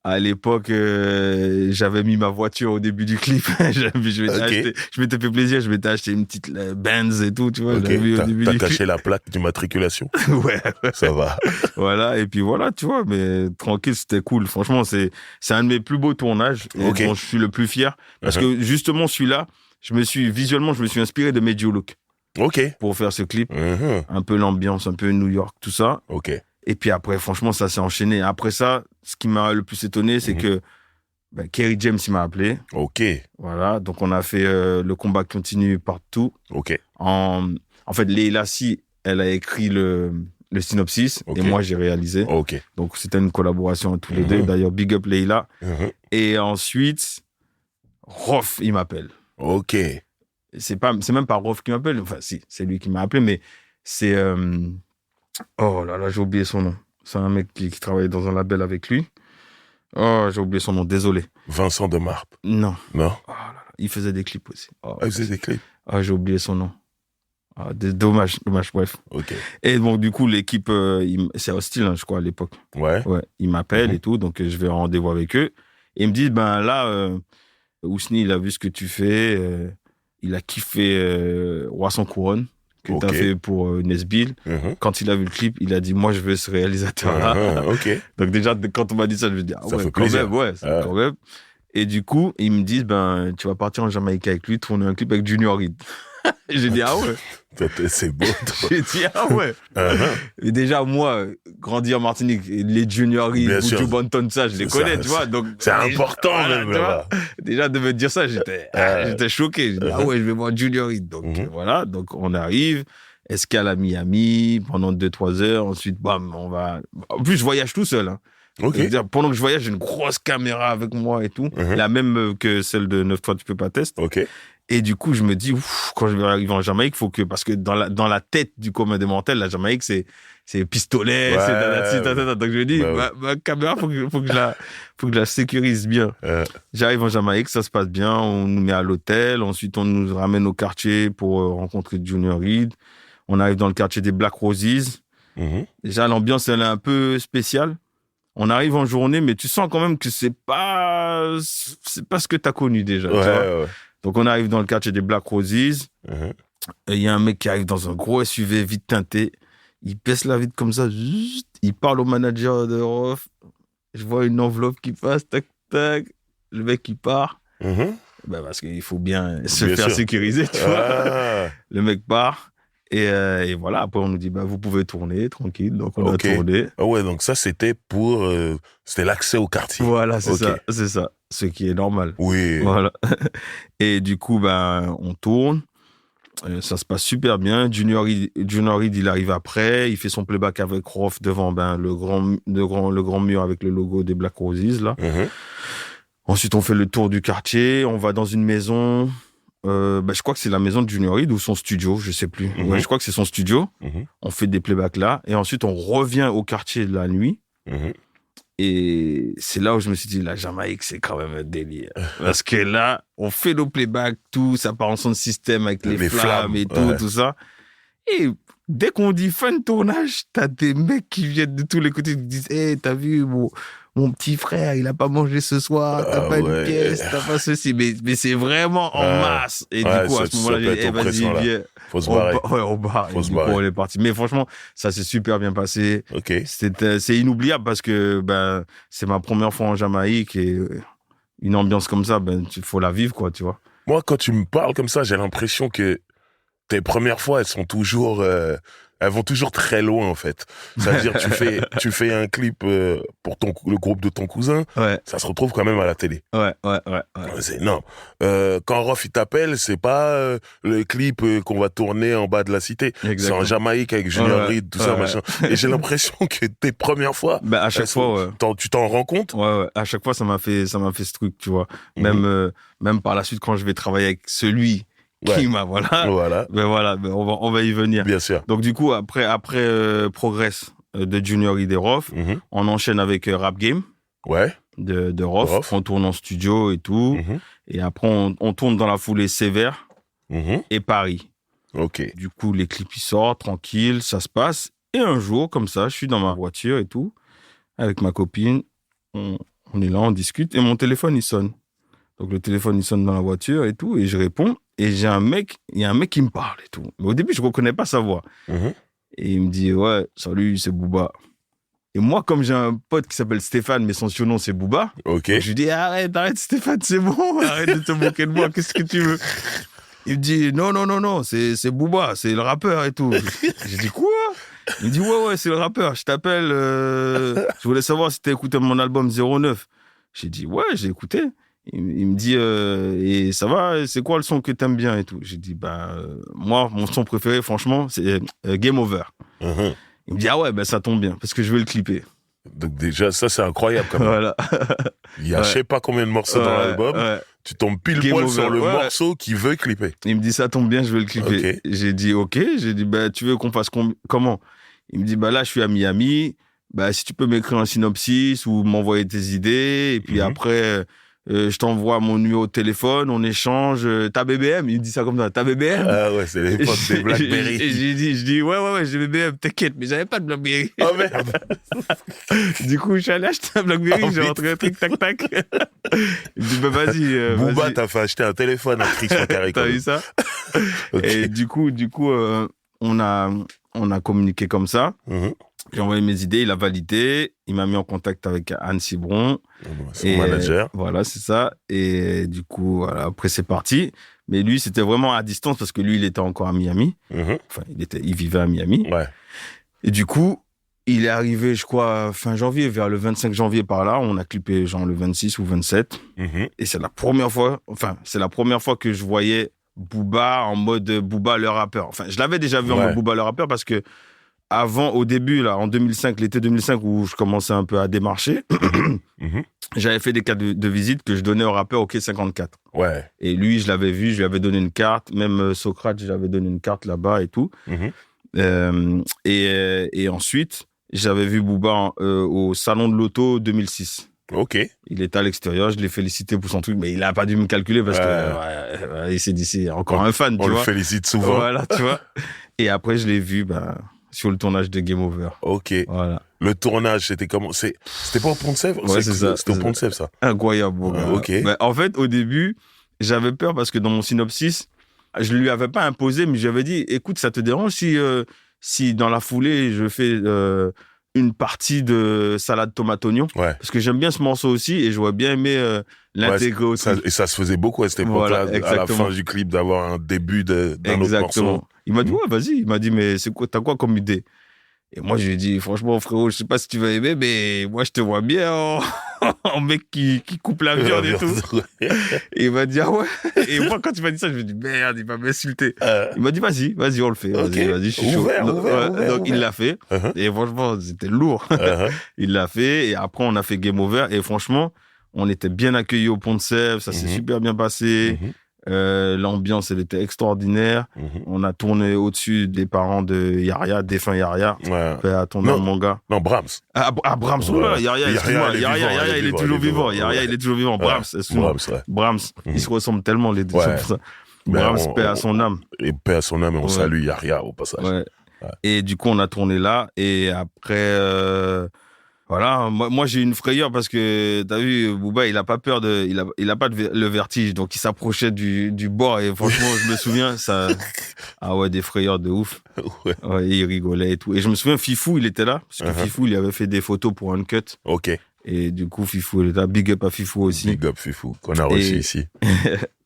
À l'époque, j'avais mis ma voiture au début du clip. Je m'étais fait plaisir, je m'étais acheté une petite Benz et tout, tu vois. T'as caché la plaque d'immatriculation. Ouais. Ça va. Voilà, et puis voilà, tu vois, mais tranquille, c'était cool. Franchement, c'est un de mes plus beaux tournages et dont je suis le plus fier. Parce que justement, celui-là, visuellement, je me suis inspiré de Made You Look. Ok. Pour faire ce clip. Un peu l'ambiance, un peu New York, tout ça. Ok. Et puis après, franchement, ça s'est enchaîné. Après ça, ce qui m'a le plus étonné, c'est que Kerry James, il m'a appelé. Ok. Voilà, donc on a fait le combat continue partout. Ok. En fait, Leila Si, elle a écrit le synopsis et moi, j'ai réalisé. Ok. Donc c'était une collaboration entre tous les deux. D'ailleurs, big up Leila. Et ensuite, Rof, il m'appelle. Ok. C'est même pas Rof qui m'appelle. Enfin, si, c'est lui qui m'a appelé, mais c'est... Oh là là, j'ai oublié son nom. C'est un mec qui travaillait dans un label avec lui. Oh, j'ai oublié son nom, désolé. Vincent de Marpe. Non. Non. Oh là là, il faisait des clips aussi. Oh, il faisait des clips. Ah, j'ai oublié son nom. Ah, dommage, bref. Ok. Et donc, du coup, l'équipe, c'est hostile, hein, je crois, à l'époque. Ouais. Ils m'appellent et tout, donc je vais en rendez-vous avec eux. Et ils me disent, ben là, Ousni, il a vu ce que tu fais. Il a kiffé Roi sans couronne que tu as fait pour Nesbill. Quand il a vu le clip, il a dit, moi, je veux ce réalisateur-là. Donc déjà, quand on m'a dit ça, je me suis dit, ça fait plaisir. Quand même. Et du coup, ils me disent, ben, tu vas partir en Jamaïque avec lui, tourner un clip avec Junior Reid. J'ai dit, ah ouais. C'est beau. J'ai dit, ah ouais. Et déjà, moi, grandi en Martinique, les Junior Reid, Buju Banton, ça, je les connais, tu vois. Donc, c'est important, même. Tu vois, déjà, de me dire ça, j'étais choqué. J'ai dit, ah ouais, je vais voir Junior Reid. Donc, voilà. Donc, on arrive. Escale à Miami pendant 2-3 heures. Ensuite, bam, on va. En plus, je voyage tout seul. Hein. C'est-à-dire, pendant que je voyage, j'ai une grosse caméra avec moi et tout. La même que celle de 9 fois, tu peux pas tester. Et du coup, je me dis, quand je vais arriver en Jamaïque, faut que, parce que dans la tête du commun des mortels, la Jamaïque, c'est pistolet, c'est donc je me dis, ma caméra, faut que je la sécurise bien. J'arrive en Jamaïque, ça se passe bien, on nous met à l'hôtel, ensuite on nous ramène au quartier pour rencontrer Junior Reid. On arrive dans le quartier des Black Roses. Déjà, l'ambiance, elle est un peu spéciale. On arrive en journée, mais tu sens quand même que c'est pas ce que t'as connu déjà. Tu vois. Donc, on arrive dans le quartier des Black Roses. Et il y a un mec qui arrive dans un gros SUV vite teinté. Il baisse la vitre comme ça. Il parle au manager de Rof. Je vois une enveloppe qui passe. Tac, tac. Le mec, il part. Parce qu'il faut bien se faire sécuriser, tu vois. Le mec part. Et voilà, après, on nous dit, vous pouvez tourner, tranquille. Donc, on a tourné. Ah ouais, donc ça, c'était c'était l'accès au quartier. Voilà, c'est ça. Ce qui est normal. Oui. Voilà. Et du coup, on tourne. Ça se passe super bien. Junior Reid, il arrive après. Il fait son playback avec Rof devant le grand mur avec le logo des Black Roses, là. Ensuite, on fait le tour du quartier. On va dans une maison. Je crois que c'est la maison de Junior Reid ou son studio, je sais plus. Ouais, je crois que c'est son studio. On fait des playbacks là. Et ensuite, on revient au quartier de la nuit. Et c'est là où je me suis dit, la Jamaïque, c'est quand même un délire. Parce que là, on fait nos playbacks, tout, ça part en son système avec les flammes et tout ça. Et dès qu'on dit fin de tournage, t'as des mecs qui viennent de tous les côtés qui disent, hey, t'as vu, mon petit frère, il a pas mangé ce soir, t'as pas une pièce, t'as pas ceci. Mais c'est vraiment en masse. Et du coup, à ce moment-là, j'ai dit, vas-y, viens. Faut se barrer. On barre. Et du coup, on est parti. Mais franchement, ça s'est super bien passé. C'est inoubliable parce que, c'est ma première fois en Jamaïque et une ambiance comme ça, il faut la vivre, quoi, tu vois. Moi, quand tu me parles comme ça, j'ai l'impression que tes premières fois, elles vont toujours très loin, en fait. C'est-à-dire, tu fais un clip pour le groupe de ton cousin, ça se retrouve quand même à la télé. Ouais. C'est énorme. Quand Rof, il t'appelle, c'est pas le clip qu'on va tourner en bas de la cité. Exactement. C'est en Jamaïque avec Junior Reid, tout ça, machin. Et j'ai l'impression que tes premières fois, à chaque fois, tu t'en rends compte? Ouais. À chaque fois, ça m'a fait ce truc, tu vois. Même par la suite, quand je vais travailler avec celui qui m'a, on va y venir. Bien sûr. Donc, du coup, après Progress de Junior Reid et Rof, on enchaîne avec Rap Game. Ouais. De Rof. On tourne en studio et tout. Et après, on tourne dans la foulée Sévère et Paris. Ok. Du coup, les clips, ils sortent, tranquille, ça se passe. Et un jour, comme ça, je suis dans ma voiture et tout, avec ma copine. On est là, on discute. Et mon téléphone, il sonne. Donc, le téléphone, il sonne dans la voiture et tout. Et je réponds. Et il y a un mec qui me parle et tout. Mais au début, je ne reconnais pas sa voix. Et il me dit, ouais, salut, c'est Booba. Et moi, comme j'ai un pote qui s'appelle Stéphane, mais son surnom, c'est Booba. Ok. Je lui dis, arrête, Stéphane, c'est bon. Arrête de te moquer de moi. Qu'est-ce que tu veux? Il me dit, non, c'est Booba, c'est le rappeur et tout. J'ai dit, quoi? Il me dit, ouais, c'est le rappeur. Je t'appelle, je voulais savoir si t'as écouté mon album 09. J'ai dit, ouais, j'ai écouté. Il me dit, et ça va, c'est quoi le son que t'aimes bien et tout? J'ai dit, moi, mon son préféré, franchement, c'est Game Over. Il me dit, ah ouais, ça tombe bien, parce que je vais le clipper. Donc déjà, ça, c'est incroyable quand même. Voilà. Il y a je sais pas combien de morceaux dans l'album. Tu tombes pile poil sur le morceau qui veut clipper. Il me dit, ça tombe bien, je vais le clipper. Okay. J'ai dit, ok. J'ai dit, tu veux qu'on fasse comment? Il me dit, là, je suis à Miami. Si tu peux m'écrire un synopsis ou m'envoyer tes idées. Et puis après... je t'envoie mon numéro de téléphone, on échange. T'as BBM? Il me dit ça comme ça. T'as BBM? Ah ouais, c'est l'époque des Blackberry. Et je dis ouais, j'ai BBM, t'inquiète, mais j'avais pas de Blackberry. Oh merde. Du coup, je suis allé acheter un Blackberry, j'ai rentré un truc, tac. Il me dit, vas-y. Booba, t'as fait acheter un téléphone à Christian Carré. T'as vu ça? Okay. Et du coup, on a communiqué comme ça. J'ai envoyé mes idées, il a validé. Il m'a mis en contact avec Anne Cibron. Son manager. Voilà, c'est ça. Et du coup, voilà, après, c'est parti. Mais lui, c'était vraiment à distance parce que lui, il était encore à Miami. Enfin, il vivait à Miami. Ouais. Et du coup, il est arrivé, je crois, fin janvier, vers le 25 janvier par là. On a clippé genre le 26 ou 27. Et c'est la première fois que je voyais Booba en mode Booba le rappeur. Enfin, je l'avais déjà vu en mode Booba le rappeur parce que avant, au début, là, en 2005, l'été 2005, où je commençais un peu à démarcher, j'avais fait des cartes de visite que je donnais au rappeur au Quai 54. Ouais. Et lui, je l'avais vu, je lui avais donné une carte. Même Socrate, je lui avais donné une carte là-bas et tout. Et ensuite, j'avais vu Booba au Salon de l'Auto 2006. Ok. Il était à l'extérieur, je l'ai félicité pour son truc, mais il n'a pas dû me calculer parce que il s'est dit, c'est encore un fan, tu vois. On le félicite souvent. Voilà, tu vois. Et après, je l'ai vu, sur le tournage de Game Over. Ok. Voilà. Le tournage, c'était comment? C'était pas au Pont de Sèvres? Ouais, c'est ça. C'était au Pont de Sèvres, ça. Incroyable. Ok. En fait, au début, j'avais peur parce que dans mon synopsis, je lui avais pas imposé, mais j'avais dit, écoute, ça te dérange si dans la foulée, je fais une partie de salade tomate oignon? Parce que j'aime bien ce morceau aussi et j'aurais bien aimé l'intégrer aussi. Et ça se faisait beaucoup à cette époque-là, à la fin du clip, d'avoir un début d'un autre morceau. Il m'a dit, ouais, vas-y. Il m'a dit, mais c'est t'as quoi comme idée? Et moi, je lui ai dit, franchement, frérot, je sais pas si tu vas aimer, mais moi, je te vois bien en mec qui coupe la viande et tout. Et il m'a dit, ah ouais. Et moi, quand il m'a dit ça, je me dis, merde, il va m'insulter. Il m'a dit, vas-y, on le fait. Vas-y, je suis chaud. Donc, il l'a fait. Et franchement, c'était lourd. Il l'a fait. Et après, on a fait Game Over. Et franchement, on était bien accueillis au Pont de Sèvres. Ça s'est super bien passé. L'ambiance, elle était extraordinaire. On a tourné au-dessus des parents de Yaria, défunt Yaria. Fait à ton nom, mon gars. Non, Brahms. Brahms. Yaria, excuse-moi. Yaria, il est toujours vivant. Yaria, il est toujours vivant. Brahms, excuse-moi. Brahms. Ils se ressemblent tellement, les deux. Brahms, paix à son âme. Et paix à son âme, et on salue Yaria au passage. Et du coup, on a tourné là. Et après... Voilà, moi j'ai une frayeur parce que t'as vu, Booba, il a pas peur il a pas le vertige, donc il s'approchait du bord et franchement je me souviens ça, des frayeurs de ouf. Il rigolait et tout. Et je me souviens Fifou, il était là parce que Fifou, il avait fait des photos pour Uncut. Ok. Et du coup Fifou, il était là. Big up à Fifou aussi. Big up Fifou qu'on a reçu ici.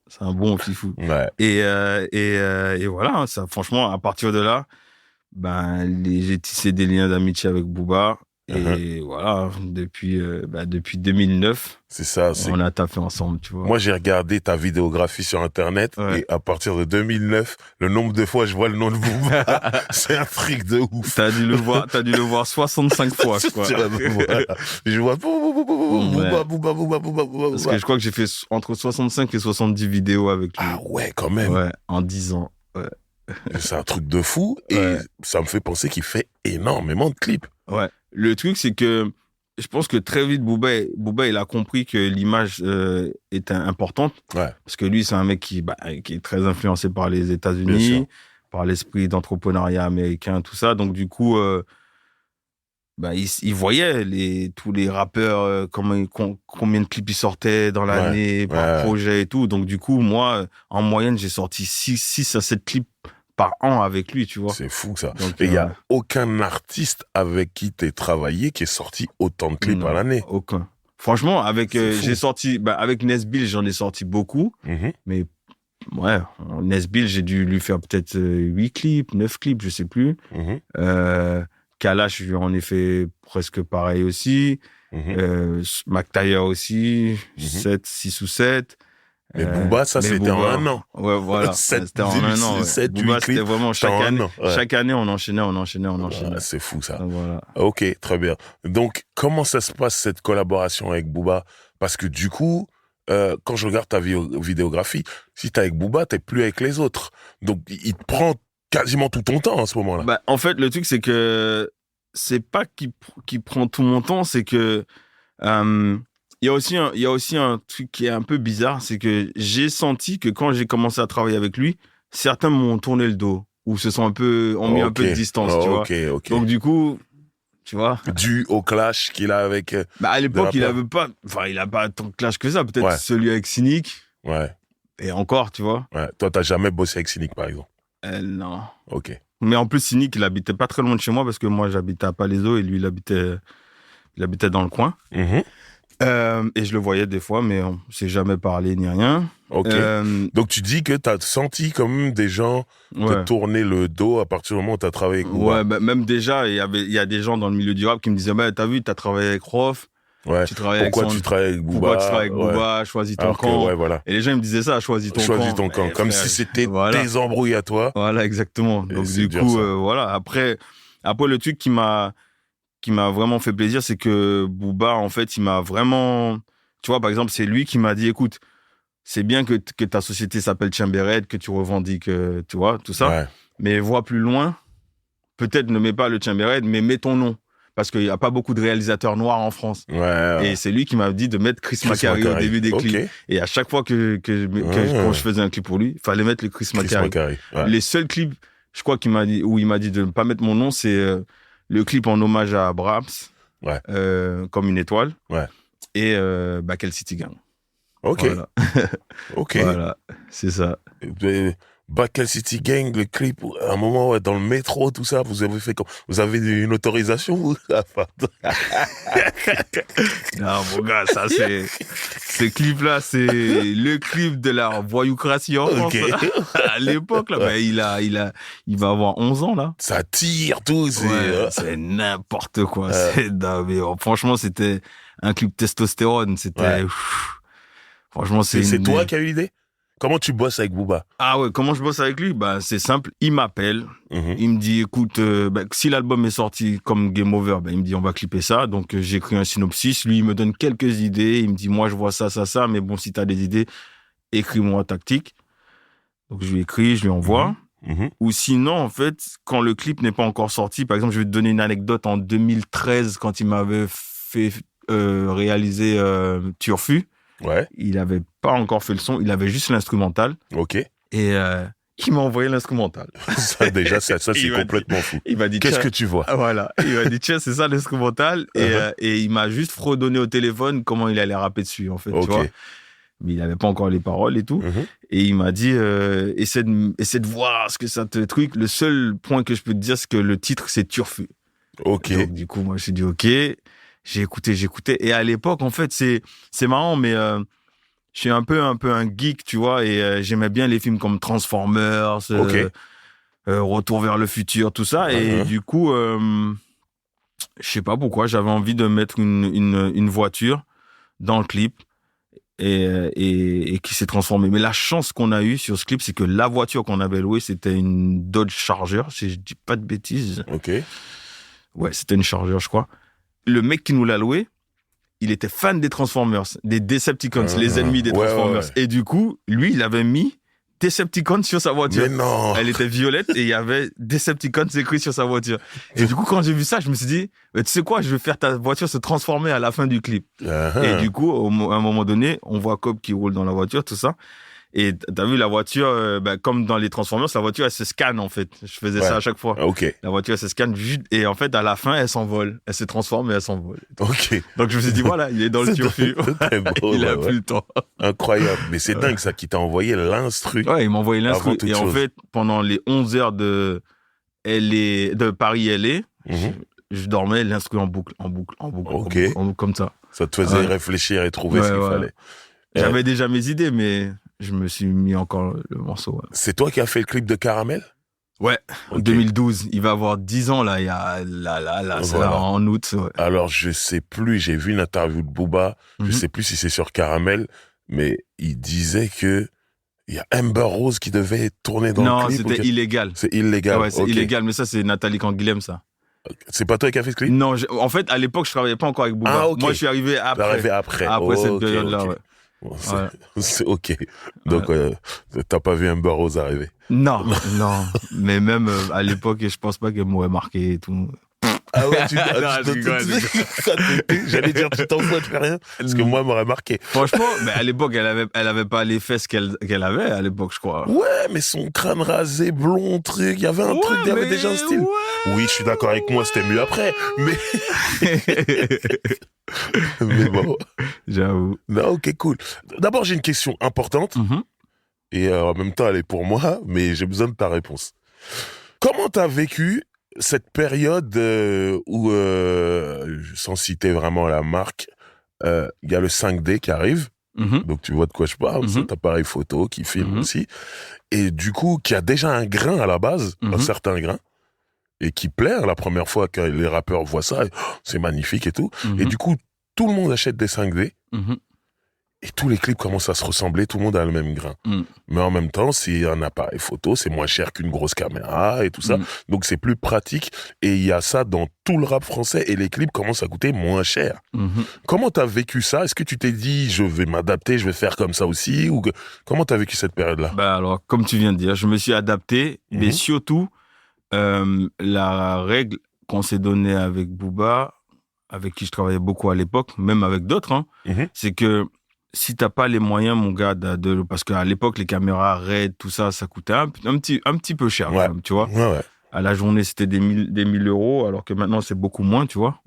C'est un bon fifou. Ouais. Et voilà, ça, franchement, à partir de là, j'ai tissé des liens d'amitié avec Booba. Et voilà, depuis 2009, c'est ça, on a taffé ensemble, tu vois. Moi, j'ai regardé ta vidéographie sur Internet et à partir de 2009, le nombre de fois je vois le nom de Booba, c'est un truc de ouf. T'as dû le voir 65 fois, quoi. Je vois Booba. Parce que je crois que j'ai fait entre 65 et 70 vidéos avec lui. Ah ouais, quand même. Ouais, en 10 ans. Ouais. C'est un truc de fou et ça me fait penser qu'il fait énormément de clips. Ouais. Le truc, c'est que je pense que très vite, Booba, il a compris que l'image était importante. Ouais. Parce que lui, c'est un mec qui est très influencé par les États-Unis, par l'esprit d'entrepreneuriat américain, tout ça. Donc, du coup, il voyait tous les rappeurs, combien de clips ils sortaient dans l'année, par projet et tout. Donc, du coup, moi, en moyenne, j'ai sorti 6 à 7 clips par an avec lui, tu vois. C'est fou, ça. Donc, et il n'y a aucun artiste avec qui tu as travaillé qui est sorti autant de clips à l'année. Aucun. Franchement, j'ai sorti, avec Nesbill, j'en ai sorti beaucoup. Mais, ouais, Nesbill, j'ai dû lui faire peut-être 8 clips, 9 clips, je sais plus. Kalash, je lui en ai fait presque pareil aussi. McTayer aussi, 6 ou 7. Mais Booba, c'était en un an. Ouais, voilà. C'était en un an. Booba, c'était vraiment chaque année. Chaque année, on enchaînait. Ah, c'est fou, ça. Donc, voilà. Ok, très bien. Donc, comment ça se passe, cette collaboration avec Booba? Parce que du coup, quand je regarde ta vidéographie, si t'es avec Booba, t'es plus avec les autres. Donc, il te prend quasiment tout ton temps à ce moment-là. En fait, le truc, c'est que c'est pas qu'il prend tout mon temps, c'est que il y a aussi un truc qui est un peu bizarre, c'est que j'ai senti que quand j'ai commencé à travailler avec lui, certains m'ont tourné le dos ou ont mis un peu de distance, tu vois. Donc du coup, tu vois. Dû au clash qu'il a avec. À l'époque, il a pas tant de clash que ça. Peut-être celui avec Cynic. Ouais. Et encore, tu vois. Ouais. Toi, t'as jamais bossé avec Cynic, par exemple. Non. Ok. Mais en plus, Cynic, il habitait pas très loin de chez moi parce que moi, j'habitais à Palaiseau et lui, il habitait dans le coin. Et je le voyais des fois, mais on s'est jamais parlé ni rien. Ok. Donc tu dis que t'as senti quand même des gens te tourner le dos à partir du moment où t'as travaillé avec Booba. Ouais, même déjà, il y a des gens dans le milieu du rap qui me disaient, t'as vu, t'as travaillé avec Rof. Ouais. Pourquoi tu travailles avec Booba, choisis ton camp. Voilà. Et les gens ils me disaient ça, choisis ton camp. Comme si c'était tes embrouilles à toi. Voilà, exactement. Donc du coup, voilà. Après, le truc qui m'a vraiment fait plaisir, c'est que Booba, en fait, il m'a vraiment... Tu vois, par exemple, c'est lui qui m'a dit, écoute, c'est bien que ta société s'appelle Chambered, que tu revendiques, tu vois, tout ça. Ouais. Mais vois plus loin, peut-être ne mets pas le Chambered, mais mets ton nom. Parce qu'il n'y a pas beaucoup de réalisateurs noirs en France. Ouais. Et c'est lui qui m'a dit de mettre Chris Macari au début des clips. Et à chaque fois quand je faisais un clip pour lui, il fallait mettre le Chris Macari. Ouais. Les seuls clips, je crois où il m'a dit de ne pas mettre mon nom, c'est le clip en hommage à Brahms, comme une étoile, et Bakel City Gang. Ok. Voilà. Ok. Voilà, c'est ça. Bakel City Gang, le clip, à un moment, dans le métro, tout ça, vous avez une autorisation ou... Non, mon gars, ça, ce clip-là, c'est le clip de la voyoucratie en France. À l'époque, là, il va avoir 11 ans, là. Ça tire, tout. C'est n'importe quoi. Franchement, c'était un clip testostérone. C'était... Franchement, c'est toi qui as eu l'idée? Comment tu bosses avec Booba? Ah ouais, comment je bosse avec lui? C'est simple. Il m'appelle. Il me dit, écoute, si l'album est sorti comme Game Over, il me dit, on va clipper ça. Donc, j'écris un synopsis. Lui, il me donne quelques idées. Il me dit, moi, je vois ça. Mais bon, si t'as des idées, écris-moi tactique. Donc, je lui écris, je lui envoie. Ou sinon, en fait, quand le clip n'est pas encore sorti, par exemple, je vais te donner une anecdote. En 2013, quand il m'avait fait réaliser Turfu, il n'avait pas encore fait le son, il avait juste l'instrumental. Ok. Et il m'a envoyé l'instrumental. Ça, déjà, ça c'est complètement fou. Il m'a dit, qu'est-ce que tu vois? Voilà. Il m'a dit, tiens, c'est ça l'instrumental. Et il m'a juste redonné au téléphone comment il allait rapper dessus, en fait. Tu vois. Mais il n'avait pas encore les paroles et tout. Et il m'a dit, essaie de voir ce que ça te truc. Le seul point que je peux te dire, c'est que le titre, c'est Turfu. Ok. Donc, du coup, moi, je me suis dit, ok. J'ai écouté. Et à l'époque, en fait, c'est marrant, mais je suis un peu un geek, tu vois, et j'aimais bien les films comme Transformers, Retour vers le futur, tout ça. Et du coup, je sais pas pourquoi, j'avais envie de mettre une voiture dans le clip et qui s'est transformée. Mais la chance qu'on a eue sur ce clip, c'est que la voiture qu'on avait louée, c'était une Dodge Charger, si je dis pas de bêtises. Ok. Ouais, c'était une Charger, je crois. Le mec qui nous l'a loué, il était fan des Transformers, des Decepticons, les ennemis des Transformers. Ouais. Et du coup, lui, il avait mis Decepticons sur sa voiture. Mais non. Elle était violette et il y avait Decepticons écrit sur sa voiture. Et du coup, quand j'ai vu ça, je me suis dit, tu sais quoi, je vais faire ta voiture se transformer à la fin du clip. Et du coup, à un moment donné, on voit Cobb qui roule dans la voiture, tout ça. Et t'as vu la voiture, comme dans les Transformers, la voiture, elle se scanne, en fait. Je faisais ça à chaque fois. Ok. La voiture, elle se scanne, et en fait, à la fin, elle s'envole. Elle se transforme et elle s'envole. Ok. Donc, je me suis dit, voilà, il est dans le turfu. C'est très beau. Il a plus le temps. Incroyable. Mais c'est dingue, ça, qui t'a envoyé l'instru. Ouais, il m'a envoyé l'instru. Et en fait, pendant les 11 heures de Paris-LA, je dormais l'instru en boucle, comme ça. Ça te faisait réfléchir et trouver ce qu'il fallait. J'avais déjà mes idées, mais je me suis mis encore le morceau. Ouais. C'est toi qui as fait le clip de Caramel? Ouais, en 2012. Il va avoir 10 ans, là, c'est là, en août. Ouais. Alors, je sais plus, j'ai vu une interview de Booba, je sais plus si c'est sur Caramel, mais il disait que il y a Amber Rose qui devait tourner dans le clip. Non, c'était illégal. C'est illégal. Ouais, c'est illégal, mais ça, c'est Nathalie Canguilhem, ça. C'est pas toi qui as fait ce clip? Non, en fait, à l'époque, je travaillais pas encore avec Booba. Moi, je suis arrivé après. Après cette période-là, ouais. Bon, c'est ok. Donc, t'as pas vu Amber Rose arriver? Non. Mais même à l'époque, je pense pas qu'elle m'aurait marqué et tout. Ah ouais, j'allais dire, tu t'en fous, tu fais rien? Parce que moi, elle m'aurait marqué. Franchement, mais à l'époque, elle avait pas les fesses qu'elle avait à l'époque, je crois. Ouais, mais son crâne rasé, blond, truc, il y avait un truc, il y avait déjà un style. Ouais. Oui, je suis d'accord avec moi, c'était mieux après, mais... mais bon. J'avoue. Non, ok, cool. D'abord, j'ai une question importante. Et en même temps, elle est pour moi, mais j'ai besoin de ta réponse. Comment t'as vécu cette période où, sans citer vraiment la marque, il y a le 5D qui arrive, donc tu vois de quoi je parle, cet appareil photo qui filme aussi, et du coup, qui a déjà un grain à la base, un certain grain, et qui plaît la première fois que les rappeurs voient ça, c'est magnifique et tout, et du coup, tout le monde achète des 5D, et tous les clips commencent à se ressembler, tout le monde a le même grain. Mais en même temps, c'est un appareil photo, c'est moins cher qu'une grosse caméra et tout ça. Donc c'est plus pratique. Et il y a ça dans tout le rap français et les clips commencent à coûter moins cher. Comment t'as vécu ça? Est-ce que tu t'es dit, je vais m'adapter, je vais faire comme ça aussi? Comment t'as vécu cette période-là? Alors, comme tu viens de dire, je me suis adapté, mais surtout, la règle qu'on s'est donnée avec Booba, avec qui je travaillais beaucoup à l'époque, même avec d'autres, c'est que si t'as pas les moyens, mon gars, parce qu'à l'époque, les caméras RED, tout ça, ça coûtait un petit peu cher, quand même, tu vois. Ouais. À la journée, c'était des 1000 euros, alors que maintenant, c'est beaucoup moins, tu vois.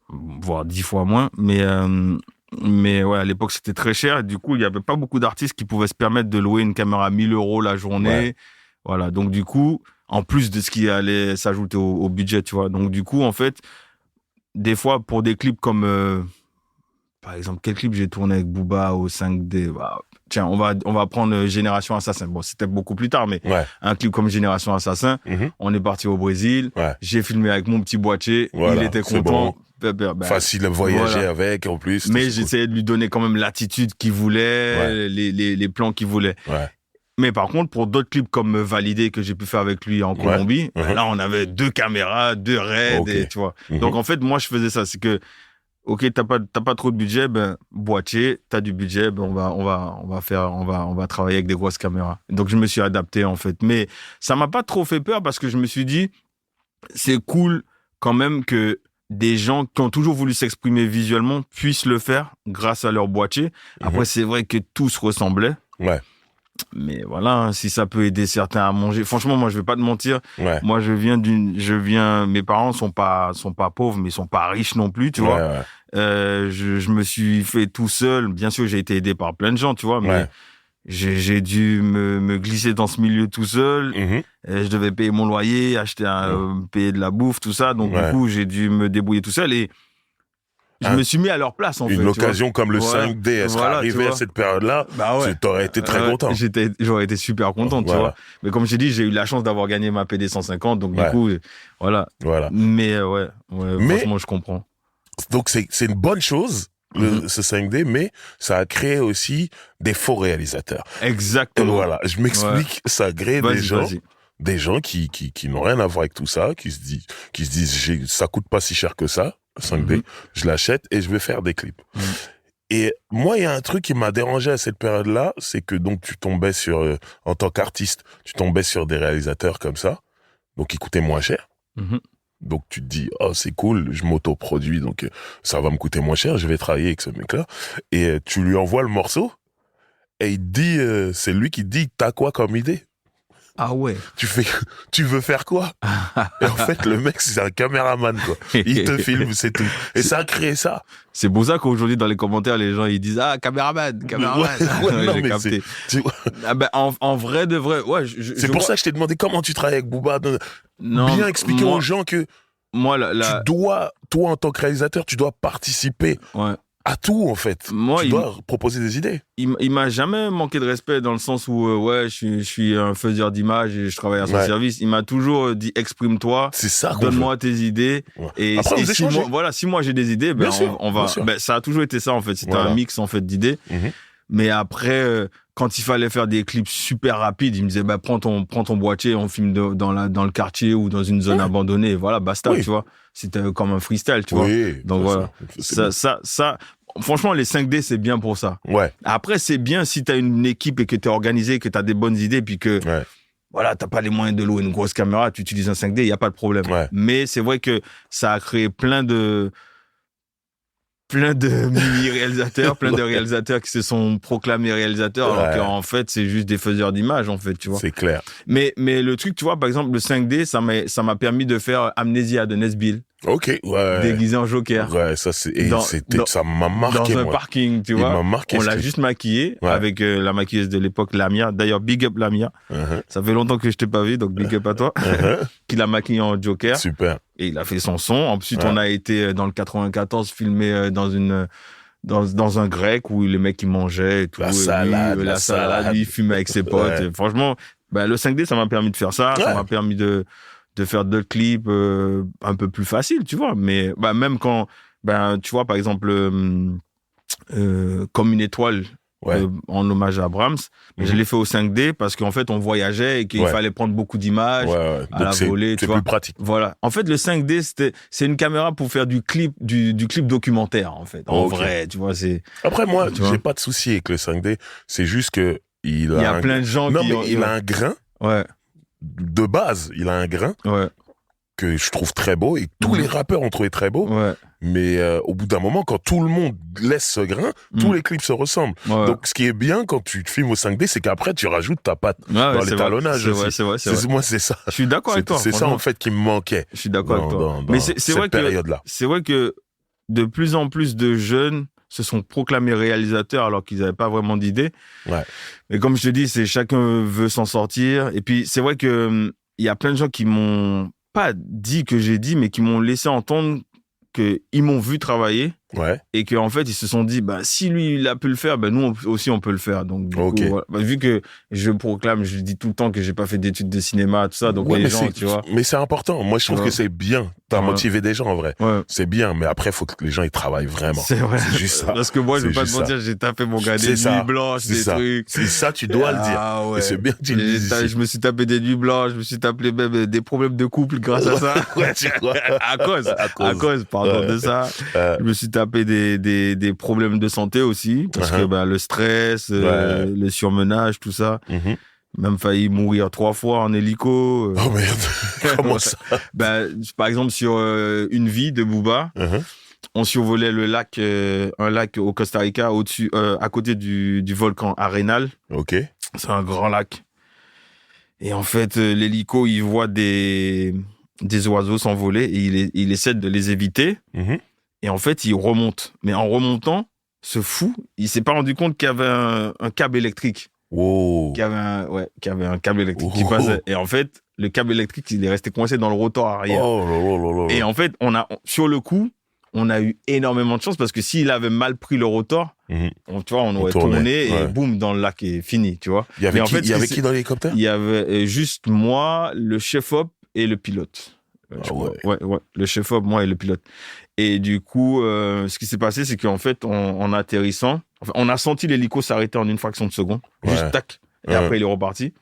Voire 10 fois moins. Mais ouais, à l'époque, c'était très cher. Et du coup, il y avait pas beaucoup d'artistes qui pouvaient se permettre de louer une caméra à 1000 euros la journée. Ouais. Voilà. Donc, du coup, en plus de ce qui allait s'ajouter au budget, tu vois. Donc, du coup, en fait, des fois, pour des clips comme, par exemple, quel clip j'ai tourné avec Booba au 5D? Tiens, on va prendre Génération Assassin. Bon, c'était beaucoup plus tard, mais un clip comme Génération Assassin, on est parti au Brésil. J'ai filmé avec mon petit boîtier. Il était content. Bon. Facile à voyager avec, en plus. Mais j'essayais de lui donner quand même l'attitude qu'il voulait, les plans qu'il voulait. Mais par contre, pour d'autres clips comme Validé que j'ai pu faire avec lui en Colombie, là, on avait 2 caméras, 2 raids, et, tu vois. Donc, en fait, moi, je faisais ça. C'est que, ok, t'as pas trop de budget, boîtier, t'as du budget, on va travailler avec des grosses caméras. Donc, je me suis adapté, en fait. Mais ça m'a pas trop fait peur parce que je me suis dit, c'est cool quand même que des gens qui ont toujours voulu s'exprimer visuellement puissent le faire grâce à leur boîtier. Après, c'est vrai que tous ressemblaient. Mais voilà, si ça peut aider certains à manger. Franchement, moi, je vais pas te mentir. Moi, mes parents sont pas pauvres, mais ils sont pas riches non plus, tu vois. Je me suis fait tout seul. Bien sûr, j'ai été aidé par plein de gens, tu vois, mais j'ai dû me glisser dans ce milieu tout seul. Je devais payer mon loyer, payer de la bouffe, tout ça. Donc, du coup, j'ai dû me débrouiller tout seul. Et je me suis mis à leur place, en fait. Une occasion comme le 5D, elle serait arrivée à cette période-là, t'aurais été très content. J'aurais été super content, tu vois. Mais comme je t'ai dit, j'ai eu la chance d'avoir gagné ma PD 150, donc du coup, voilà. Mais franchement, je comprends. Donc c'est une bonne chose, ce 5D, mais ça a créé aussi des faux réalisateurs. Exactement. Voilà, je m'explique, ça a créé des gens qui n'ont rien à voir avec tout ça, qui se disent ça coûte pas si cher que ça, 5D, je l'achète et je vais faire des clips. Et moi, il y a un truc qui m'a dérangé à cette période-là, c'est que donc tu tombais en tant qu'artiste, tu tombais sur des réalisateurs comme ça, donc qui coûtaient moins cher. Donc tu te dis, oh c'est cool, je m'auto-produis, donc ça va me coûter moins cher, je vais travailler avec ce mec-là. Et tu lui envoies le morceau, et il te dit, c'est lui qui te dit, t'as quoi comme idée? Ah ouais. Tu veux faire quoi? Et en fait, le mec, c'est un caméraman, quoi. Il te filme, c'est tout. Et ça a créé ça. C'est pour ça qu'aujourd'hui, dans les commentaires, les gens, ils disent, caméraman. Non, j'ai capté. En vrai de vrai, c'est pour ça que je t'ai demandé comment tu travailles avec Booba. Bien expliquer aux gens que tu dois, toi, en tant que réalisateur, tu dois participer. À tout, en fait. Tu dois proposer des idées. Il m'a jamais manqué de respect dans le sens où, je suis un faiseur d'images et je travaille à son service. Il m'a toujours dit, exprime-toi. C'est ça. Donne-moi tes idées. Et après, si moi j'ai des idées, on va. Ça a toujours été ça, en fait. C'était un mix, en fait, d'idées. Mais après, quand il fallait faire des clips super rapides, il me disait, prends ton boîtier, on filme dans le quartier ou dans une zone abandonnée. Voilà, basta, tu vois. C'était comme un freestyle, tu vois. Donc voilà. Ça, franchement, les 5D, c'est bien pour ça. Après, c'est bien si t'as une équipe et que t'es organisé, que t'as des bonnes idées, puis que, voilà, t'as pas les moyens de louer une grosse caméra, tu utilises un 5D, y a pas de problème. Mais c'est vrai que ça a créé plein de mini-réalisateurs, plein de réalisateurs qui se sont proclamés réalisateurs, alors qu'en fait, c'est juste des faiseurs d'images, en fait, tu vois. C'est clair. Mais le truc, tu vois, par exemple, le 5D, ça m'a permis de faire Amnesia de Nesbill. Ok, déguisé en Joker. Ça m'a marqué. Dans un parking, tu vois. On l'a juste maquillé avec la maquilleuse de l'époque, Lamia. D'ailleurs, big up Lamia. Ça fait longtemps que je t'ai pas vu, donc big up à toi. Qui l'a maquillé en Joker. Super. Et il a fait son son. Ensuite, on a été dans le 94 filmé dans un grec où les mecs, ils mangeaient et tout. La salade. Lui, il fumait avec ses potes. Et franchement, le 5D, ça m'a permis de faire ça. Ça m'a permis de faire d'autres clips un peu plus faciles, tu vois. Mais même quand, tu vois, par exemple, Comme une étoile, en hommage à Brahms, mais je l'ai fait au 5D parce qu'en fait, on voyageait et qu'il fallait prendre beaucoup d'images à la volée, tu vois. C'est plus pratique. Voilà. En fait, le 5D, c'est une caméra pour faire du clip documentaire, en fait. En vrai, tu vois, c'est... Après, moi, j'ai pas de souci avec le 5D. C'est juste que il y a plein de gens qui ont... il a un grain. De base, il a un grain que je trouve très beau et tous les rappeurs ont trouvé très beau. Mais au bout d'un moment, quand tout le monde laisse ce grain, tous les clips se ressemblent. Donc, ce qui est bien quand tu te filmes au 5D, c'est qu'après, tu rajoutes ta patte dans l'étalonnage. C'est vrai. Moi, c'est ça. Je suis d'accord avec toi. C'est ça, en fait, qui me manquait. Je suis d'accord avec toi. Mais c'est vrai période-là. C'est vrai que de plus en plus de jeunes se sont proclamés réalisateurs alors qu'ils n'avaient pas vraiment d'idée. Mais comme je te dis, c'est chacun veut s'en sortir. Et puis, c'est vrai que il y a plein de gens qui m'ont pas dit que j'ai dit, mais qui m'ont laissé entendre qu'ils m'ont vu travailler et qu'en fait, ils se sont dit, si lui, il a pu le faire, nous aussi, on peut le faire. Donc, du coup, vu que je proclame, je dis tout le temps que j'ai pas fait d'études de cinéma, tout ça, donc les gens, tu vois. Mais c'est important. Moi, je trouve que c'est bien. T'as motivé des gens, en vrai. C'est bien, mais après, il faut que les gens, ils travaillent vraiment. C'est vrai. C'est juste ça. Parce que moi, je vais pas te mentir, j'ai tapé mon gars des nuits blanches, des trucs. C'est ça, tu dois le dire. Et c'est bien que tu le dises. Je me suis tapé des nuits blanches, je me suis tapé même des problèmes de couple grâce à ça. À cause, pardon de ça. Je me suis tapé des problèmes de santé aussi, parce que le stress, le surmenage, tout ça. Même failli mourir 3 fois en hélico. Oh merde, comment ça? Par exemple, sur Une vie de Booba, on survolait un lac au Costa Rica, au-dessus, à côté du volcan Arenal. C'est un grand lac. Et en fait, l'hélico, il voit des oiseaux s'envoler et il essaie de les éviter. Et en fait, il remonte. Mais en remontant, ce fou, il s'est pas rendu compte qu'il y avait un câble électrique. Qu'il y avait un câble électrique qui passait. Et en fait, le câble électrique, il est resté coincé dans le rotor arrière. Et en fait, sur le coup, on a eu énormément de chance parce que s'il avait mal pris le rotor, tu vois, on aurait tourné et boum, dans le lac et fini, tu vois. Il y avait qui dans l'hélicoptère? Il y avait juste moi, le chef-op et le pilote. Ouais, le chef-op, moi et le pilote. Et du coup, ce qui s'est passé, c'est qu'en fait, en atterrissant, on a senti l'hélico s'arrêter en une fraction de seconde. Juste tac. Et après, il est reparti.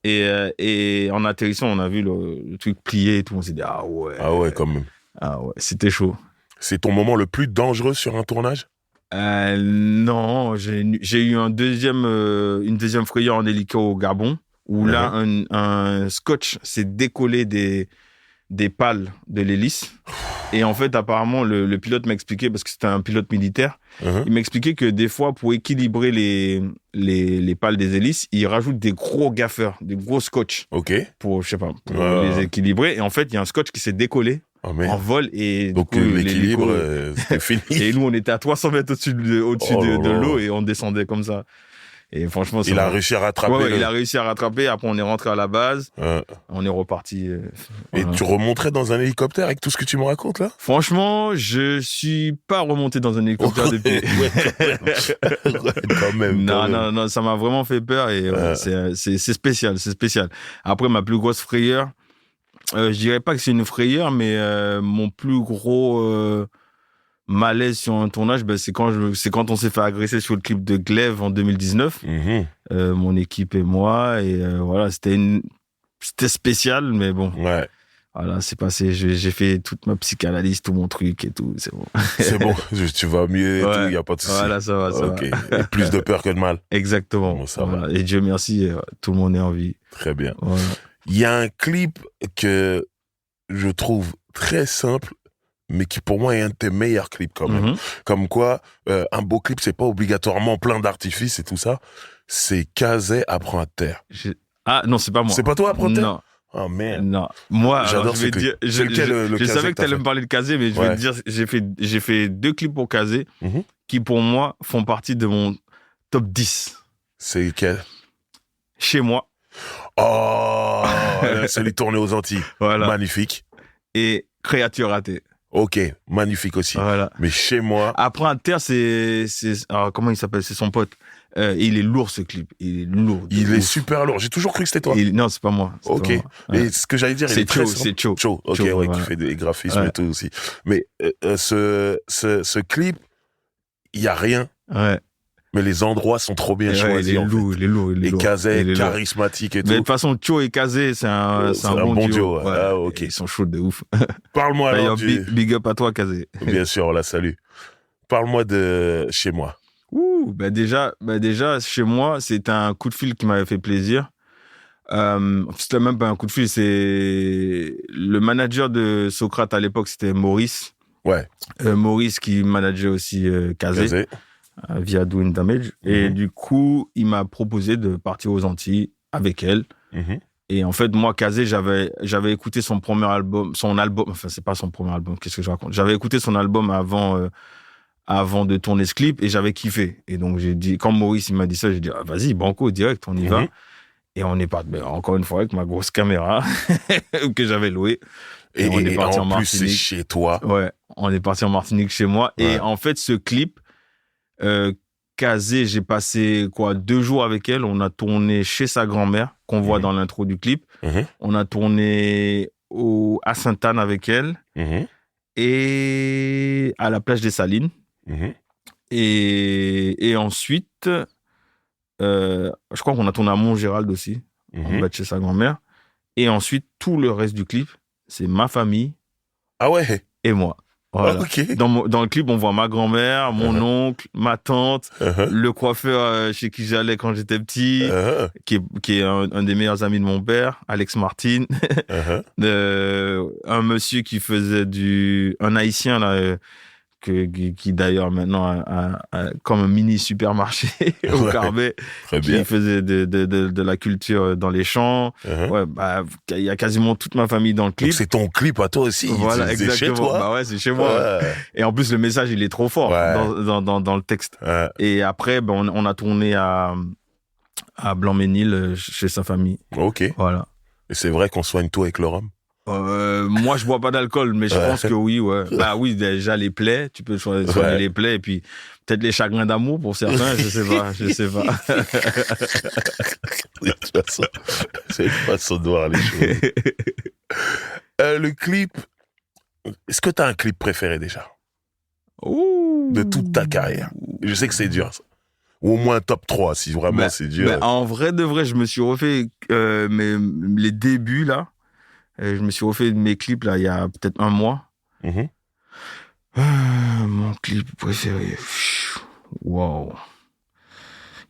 Et en atterrissant, on a vu le truc plier et tout. On s'est dit, ah ouais. Ah ouais, quand même. Ah ouais, c'était chaud. C'est ton moment le plus dangereux sur un tournage? Non, j'ai eu une deuxième frayeur en hélico au Gabon, où là, un scotch s'est décollé des pales de l'hélice. Et en fait, apparemment, le pilote m'a expliqué, parce que c'était un pilote militaire, il m'a expliqué que des fois, pour équilibrer les pales des hélices, il rajoute des gros gaffeurs, des gros scotch. Ok. Pour les équilibrer. Et en fait, il y a un scotch qui s'est décollé en vol. Et donc, du coup, l'équilibre, c'était fini. Et nous, on était à 300 mètres au-dessus de l'eau et on descendait comme ça. Et franchement, il a réussi à rattraper. Il a réussi à rattraper. Après, on est rentré à la base. On est reparti. Et tu remonterais dans un hélicoptère avec tout ce que tu me racontes là? Franchement, je suis pas remonté dans un hélicoptère depuis. Quand même. Non, ça m'a vraiment fait peur et c'est spécial, Après, ma plus grosse frayeur, je dirais pas que c'est une frayeur, mais mon plus gros malaise sur un tournage, c'est quand on s'est fait agresser sur le clip de Glaive en 2019, mon équipe et moi, et voilà, c'était spécial, mais bon. Ouais. Voilà, c'est passé, j'ai fait toute ma psychanalyse, tout mon truc et tout, c'est bon. C'est bon, tu vas mieux et tout, il n'y a pas de souci. Voilà, ça va. Et plus de peur que de mal. Exactement. Bon, ça va. Et Dieu merci, tout le monde est en vie. Très bien. Voilà. Il y a un clip que je trouve très simple, mais qui pour moi est un de tes meilleurs clips quand même. Comme quoi, un beau clip, c'est pas obligatoirement plein d'artifices et tout ça. C'est Kazé apprend à terre. Ah non, c'est pas moi. C'est pas toi apprend à terre? Non. Oh merde. Non. Moi, j'adore je vais ce dire, clip. je savais que tu allais me parler de Kazé, mais je vais te dire, j'ai fait 2 clips pour Kazé qui pour moi font partie de mon top 10. C'est lequel? Chez moi. Oh, celui tourné aux Antilles. Voilà. Magnifique. Et Créature ratée. Ok, magnifique aussi. Voilà. Mais chez moi. Après à terre, alors, comment il s'appelle? C'est son pote. Il est lourd ce clip. Il est lourd. Il est super lourd. J'ai toujours cru que c'était toi. Non, c'est pas moi. Ok. Mais ce que j'allais dire, c'est Cho. Ok, ouais, qui fait des graphismes et tout aussi. Mais ce clip, il y a rien. Ouais. Mais les endroits sont trop bien choisis. Il est lourd. Et Kazé, charismatique et tout. Mais de toute façon, Cho et Kazé, c'est un bon duo. Ouais. Ah, ok. Ils sont chauds de ouf. Parle-moi alors big up à toi, Kazé. Bien sûr, on la salue. Parle-moi de Chez moi. Déjà, chez moi, c'est un coup de fil qui m'avait fait plaisir. C'était même pas un coup de fil, c'est le manager de Socrate à l'époque, c'était Maurice. Ouais. Maurice qui manageait aussi Kazé. Via Doing Damage. Et du coup, il m'a proposé de partir aux Antilles avec elle. Et en fait, moi, Kazé, j'avais écouté son album, enfin, c'est pas son premier album, qu'est-ce que je raconte? J'avais écouté son album avant de tourner ce clip et j'avais kiffé. Et donc, j'ai dit, quand Maurice, il m'a dit ça, j'ai dit, vas-y, banco, direct, on y va. Et on est parti, encore une fois, avec ma grosse caméra que j'avais louée. Et on est parti en Martinique. En plus, c'est chez toi. Ouais, on est parti en Martinique chez moi. Ouais. Et en fait, ce clip, Kazé, j'ai passé 2 jours avec elle. On a tourné chez sa grand-mère, qu'on voit dans l'intro du clip. On a tourné à Sainte-Anne avec elle et à la plage des Salines. Et ensuite, je crois qu'on a tourné à Montgérald aussi, en bas de chez sa grand-mère. Et ensuite, tout le reste du clip, c'est ma famille. Ah ouais. Et moi. Voilà. Okay. Dans le clip, on voit ma grand-mère, mon oncle, ma tante, le coiffeur chez qui j'allais quand j'étais petit, qui est un des meilleurs amis de mon père, Alex Martin. Un monsieur qui faisait un haïtien là, qui d'ailleurs maintenant a comme un mini supermarché au Carbet, qui faisait de la culture dans les champs. Il y a quasiment toute ma famille dans le clip. Donc c'est ton clip à toi aussi. Voilà, exactement. C'est chez toi. Ouais, c'est chez moi. Et en plus le message il est trop fort dans le texte. Et après on a tourné à Blanc-Ménil chez sa famille. Ok. Voilà. Et c'est vrai qu'on soigne tout avec le rhum? Moi, je bois pas d'alcool, mais je pense que oui, ouais. Bah oui, déjà les plaies, tu peux soigner les plaies, et puis peut-être les chagrins d'amour pour certains, je sais pas. C'est une façon de voir les choses. Le clip, est-ce que tu as un clip préféré déjà? Ouh. De toute ta carrière? Je sais que c'est dur, ça. Ou au moins top 3, si vraiment c'est dur. En vrai de vrai, je me suis refait les débuts, là. Je me suis refait mes clips, là, il y a peut-être un mois. Mon clip préféré. Wow.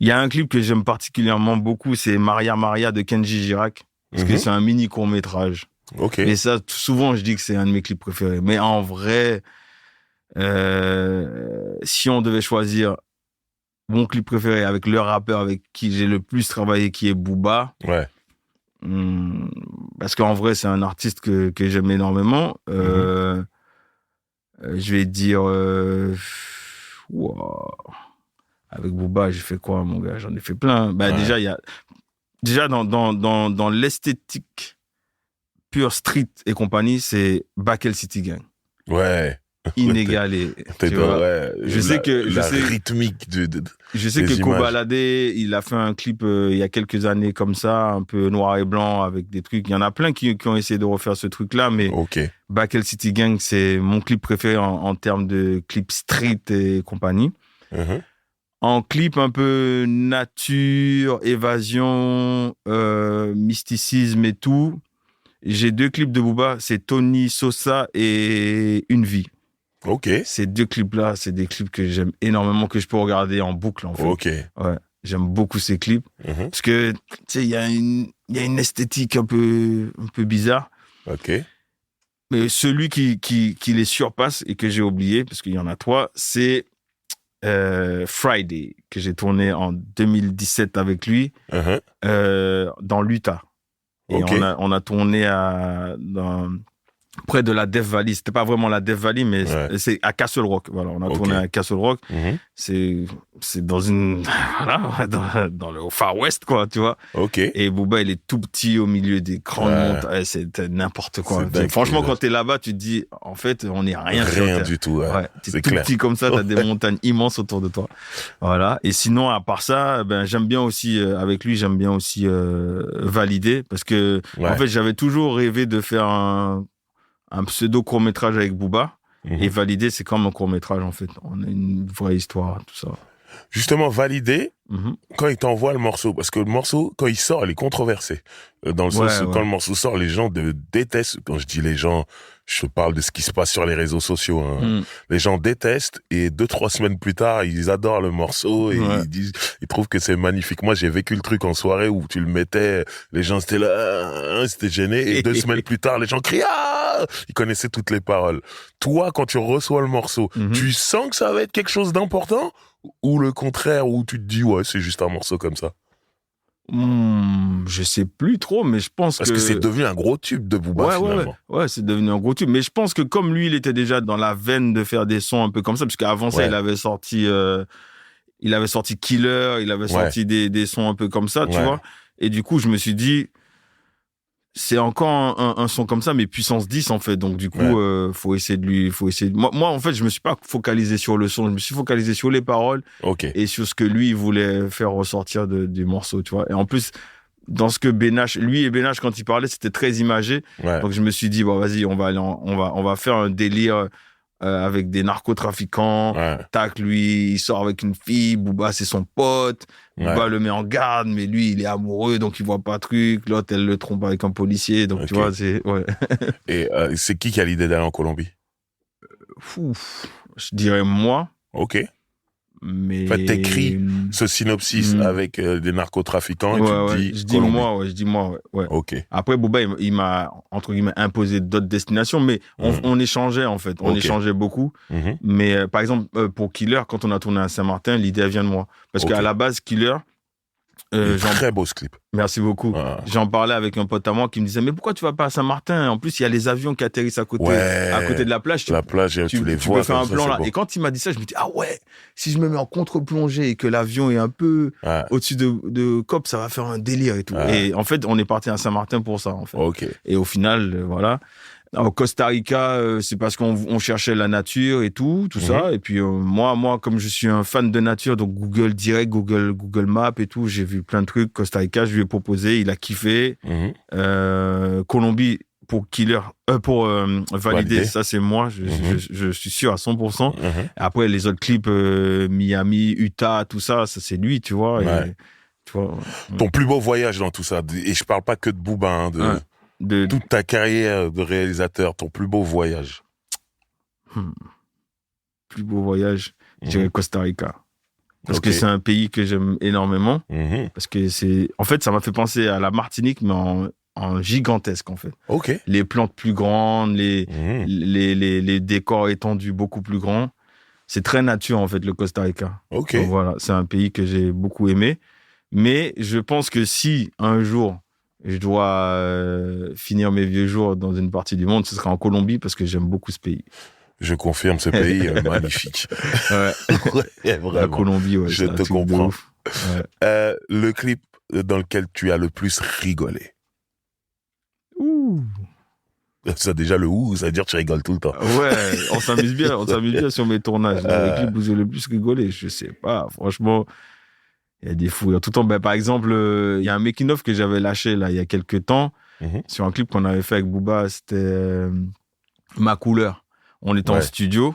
Il y a un clip que j'aime particulièrement beaucoup, c'est Maria Maria de Kenji Girac. Parce que c'est un mini court-métrage. Ok. Mais ça, souvent, je dis que c'est un de mes clips préférés. Mais en vrai, si on devait choisir mon clip préféré avec le rappeur avec qui j'ai le plus travaillé, qui est Booba. Ouais. Parce qu'en vrai, c'est un artiste que j'aime énormément. Je vais dire... wow. Avec Booba, j'ai fait quoi, mon gars? J'en ai fait plein. Bah, déjà, il y a... Déjà, dans l'esthétique pure street et compagnie, c'est Bakel City Gang. Ouais. Inégalé. Tu vois. Ouais, je sais rythmique je sais que Kobalade, il a fait un clip il y a quelques années comme ça, un peu noir et blanc avec des trucs. Il y en a plein qui ont essayé de refaire ce truc-là, mais Bakel City Gang, c'est mon clip préféré en termes de clip street et compagnie. En clip un peu nature, évasion, mysticisme et tout, j'ai 2 clips de Booba, c'est Tony Sosa et Une vie. Ok. Ces 2 clips-là, c'est des clips que j'aime énormément, que je peux regarder en boucle, en fait. Ok. Ouais, j'aime beaucoup ces clips. Parce que, tu sais, il y a une esthétique un peu bizarre. Ok. Mais celui qui les surpasse et que j'ai oublié, parce qu'il y en a 3, c'est Friday, que j'ai tourné en 2017 avec lui, dans l'Utah. Et on a tourné près de la Death Valley. C'était pas vraiment la Death Valley, mais c'est à Castle Rock. Voilà, on a tourné à Castle Rock. C'est dans une, voilà, au Far West, quoi, tu vois. Ok. Et Booba, il est tout petit au milieu des grandes montagnes. C'est n'importe quoi. Franchement, quand t'es là-bas, tu te dis, en fait, on n'est rien. Rien du tout. T'es tout petit comme ça, t'as des montagnes immenses autour de toi. Voilà. Et sinon, à part ça, j'aime bien aussi, avec lui, valider, parce que, en fait, j'avais toujours rêvé de faire un pseudo court-métrage avec Booba. Et Validé, c'est comme un court-métrage, en fait. On a une vraie histoire, tout ça. Justement, Validé, quand il t'envoie le morceau, parce que le morceau, quand il sort, il est controversé. Dans le sens où quand le morceau sort, les gens détestent. Quand je dis les gens, je parle de ce qui se passe sur les réseaux sociaux. Les gens détestent et 2-3 semaines plus tard, ils adorent le morceau et ils trouvent que c'est magnifique. Moi, j'ai vécu le truc en soirée où tu le mettais, les gens étaient là, c'était gêné et 2 semaines plus tard, les gens crient ah, ils connaissaient toutes les paroles. Toi, quand tu reçois le morceau, tu sens que ça va être quelque chose d'important ou le contraire, où tu te dis ouais, c'est juste un morceau comme ça? Je sais plus trop, mais je pense Parce que c'est devenu un gros tube de Booba, finalement. Ouais, c'est devenu un gros tube. Mais je pense que comme lui, il était déjà dans la veine de faire des sons un peu comme ça, parce qu'avant ça, il avait sorti Killer, il avait sorti des sons un peu comme ça, tu vois. Et du coup, je me suis dit, c'est encore un son comme ça, mais puissance 10, en fait. Donc, du coup, faut essayer de... Moi, en fait, je me suis pas focalisé sur le son. Je me suis focalisé sur les paroles et sur ce que lui, il voulait faire ressortir du morceau, tu vois. Et en plus, dans ce que lui et Benache, quand ils parlaient, c'était très imagé. Donc, je me suis dit, bon, vas-y, on va faire un délire avec des narcotrafiquants. Tac, lui, il sort avec une fille. Booba, c'est son pote. Booba le met en garde, mais lui, il est amoureux, donc il voit pas truc. L'autre, elle le trompe avec un policier. Donc, tu vois, c'est... Ouais. Et c'est qui a l'idée d'aller en Colombie? Je dirais moi. Ok. Mais... En fait, t'écris ce synopsis avec des narcotrafiquants et tu te dis... Je dis moi. Ok. Après, Booba, il m'a, entre guillemets, imposé d'autres destinations, mais on échangeait, en fait. On échangeait beaucoup. Mais par exemple, pour Killer, quand on a tourné à Saint-Martin, l'idée, elle vient de moi. Parce qu'à la base, Killer... très beau ce clip. Merci beaucoup. J'en parlais avec un pote à moi qui me disait, mais pourquoi tu vas pas à Saint-Martin? En plus, il y a les avions qui atterrissent à côté de la plage. La plage, tu les vois. Tu peux faire un plan là. Et quand il m'a dit ça, je me dis, ah ouais, si je me mets en contre-plongée et que l'avion est un peu au-dessus de COP, ça va faire un délire et tout. Et en fait, on est parti à Saint-Martin pour ça, en fait. Et au final, voilà. Au Costa Rica, c'est parce qu'on cherchait la nature et tout ça. Et puis moi, comme je suis un fan de nature, donc Google Direct, Google Maps et tout, j'ai vu plein de trucs. Costa Rica, je lui ai proposé, il a kiffé. Colombie pour valider, ça c'est moi, je suis sûr à 100%. Après les autres clips, Miami, Utah, tout ça c'est lui, tu vois. Ouais. Tu vois. Ton plus beau voyage dans tout ça, et je parle pas que de Booba, de toute ta carrière de réalisateur, ton plus beau voyage. Plus beau voyage, je dirais Costa Rica. Parce que c'est un pays que j'aime énormément. Parce que en fait, ça m'a fait penser à la Martinique, mais en gigantesque, en fait. Les plantes plus grandes, les décors étendus beaucoup plus grands. C'est très nature, en fait, le Costa Rica. Donc, voilà, c'est un pays que j'ai beaucoup aimé. Mais je pense que si, un jour, je dois finir mes vieux jours dans une partie du monde, ce sera en Colombie, parce que j'aime beaucoup ce pays. Je confirme, ce pays magnifique. Vraiment. La Colombie, je te comprends. Le clip dans lequel tu as le plus rigolé. Ça, déjà, le ça veut dire que tu rigoles tout le temps. Ouais, on s'amuse bien sur mes tournages. Le clip où j'ai le plus rigolé, je sais pas, franchement, il y a des fous. Tout le temps, par exemple, il y a un making-of que j'avais lâché là, il y a quelques temps, sur un clip qu'on avait fait avec Booba, c'était Ma couleur. On était en studio.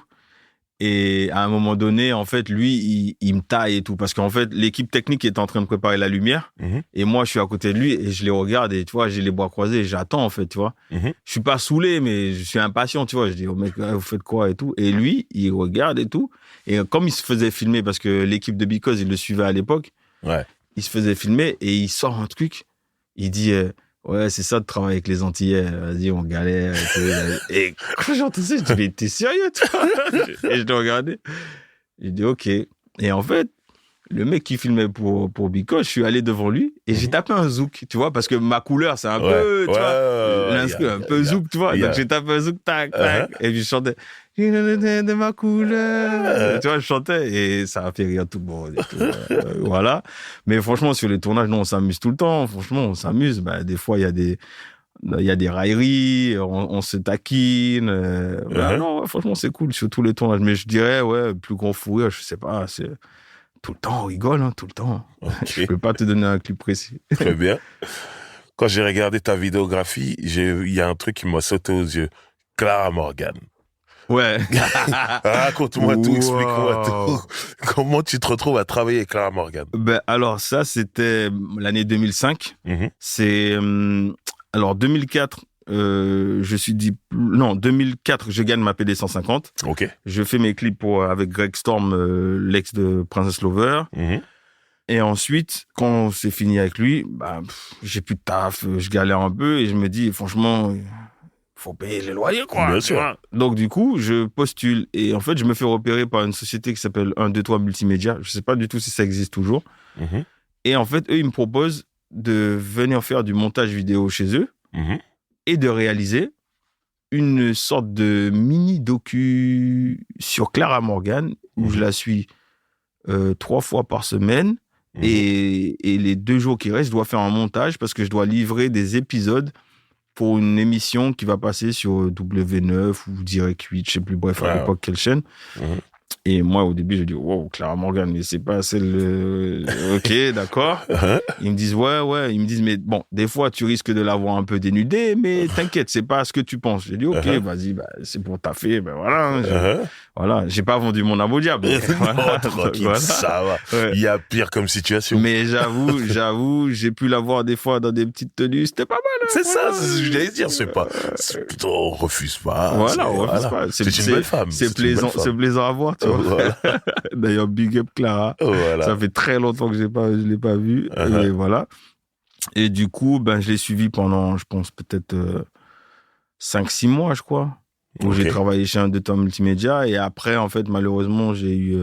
Et à un moment donné, en fait, lui, il me taille et tout. Parce qu'en fait, l'équipe technique est en train de préparer la lumière. Et moi, je suis à côté de lui et je les regarde. Et tu vois, j'ai les bras croisés et j'attends, en fait, tu vois. Je suis pas saoulé, mais je suis impatient, tu vois. Je dis, oh mec, vous faites quoi et tout. Et lui, il regarde et tout. Et comme il se faisait filmer, parce que l'équipe de Because, il le suivait à l'époque. Il se faisait filmer et il sort un truc. Il dit... ouais, c'est ça de travailler avec les Antillais. Vas-y, on galère. Et quand j'entends ça, je dis, mais t'es sérieux, toi? Et je le regardais. J'ai dit, OK. Et en fait, le mec qui filmait pour Biko, je suis allé devant lui et j'ai tapé un zouk, tu vois, parce que Ma couleur, c'est un peu, tu vois, l'inscrit, un peu zouk, tu vois. Donc j'ai tapé un zouk, tac, tac. Et puis je chantais, de ma couleur. Tu vois, je chantais et ça a fait rire tout le monde. Voilà. Mais franchement, sur les tournages, non, on s'amuse tout le temps. Franchement, on s'amuse. Bah, des fois, il y a des railleries, on se taquine. Non, franchement, c'est cool sur tous les tournages. Mais je dirais, le plus gros fou rire, je sais pas, c'est tout le temps, on rigole, tout le temps. Je peux pas te donner un clip précis. Très bien. Quand j'ai regardé ta vidéographie, il y a un truc qui m'a sauté aux yeux. Clara Morgan. Ouais. Raconte-moi tout, explique-moi tout. Comment tu te retrouves à travailler avec Clara Morgan? Alors ça, c'était l'année 2005. C'est... alors 2004, 2004, je gagne ma PD 150. Je fais mes clips avec Greg Storm, l'ex de Princess Lover. Et ensuite, quand c'est fini avec lui, j'ai plus de taf, je galère un peu et je me dis, franchement, faut payer les loyers, quoi. Bien sûr. Donc, du coup, je postule et en fait, je me fais repérer par une société qui s'appelle 1-2-3 Multimédia. Je sais pas du tout si ça existe toujours. Et en fait, eux, ils me proposent de venir faire du montage vidéo chez eux et de réaliser une sorte de mini-docu sur Clara Morgan où je la suis 3 fois par semaine et les 2 jours qui restent, je dois faire un montage parce que je dois livrer des épisodes pour une émission qui va passer sur W9 ou Direct 8, je sais plus, bref, à l'époque, quelle chaîne. Et moi, au début, j'ai dit, wow, Clara Morgan, mais c'est pas celle... OK, d'accord. Ils me disent, ouais. Ils me disent, mais bon, des fois, tu risques de l'avoir un peu dénudée, mais t'inquiète, c'est pas ce que tu penses. J'ai dit, OK, vas-y, c'est pour taffer, voilà. Voilà, j'ai pas vendu mon âme au diable. Voilà, tranquille, ça va. Il y a pire comme situation. Mais j'avoue, j'ai pu la voir des fois dans des petites tenues, c'était pas mal. C'est ça, c'est ce que j'allais dire, c'est pas... on refuse pas. Voilà, on refuse pas. C'est une belle femme. C'est plaisant à voir, tu vois. Voilà. D'ailleurs, big up Clara. Ça fait très longtemps que je l'ai pas vue. Et voilà. Et du coup, je l'ai suivi pendant, je pense, peut-être 5-6 mois, je crois, où j'ai travaillé chez 1-2-3 Multimédia. Et après, en fait, malheureusement, j'ai eu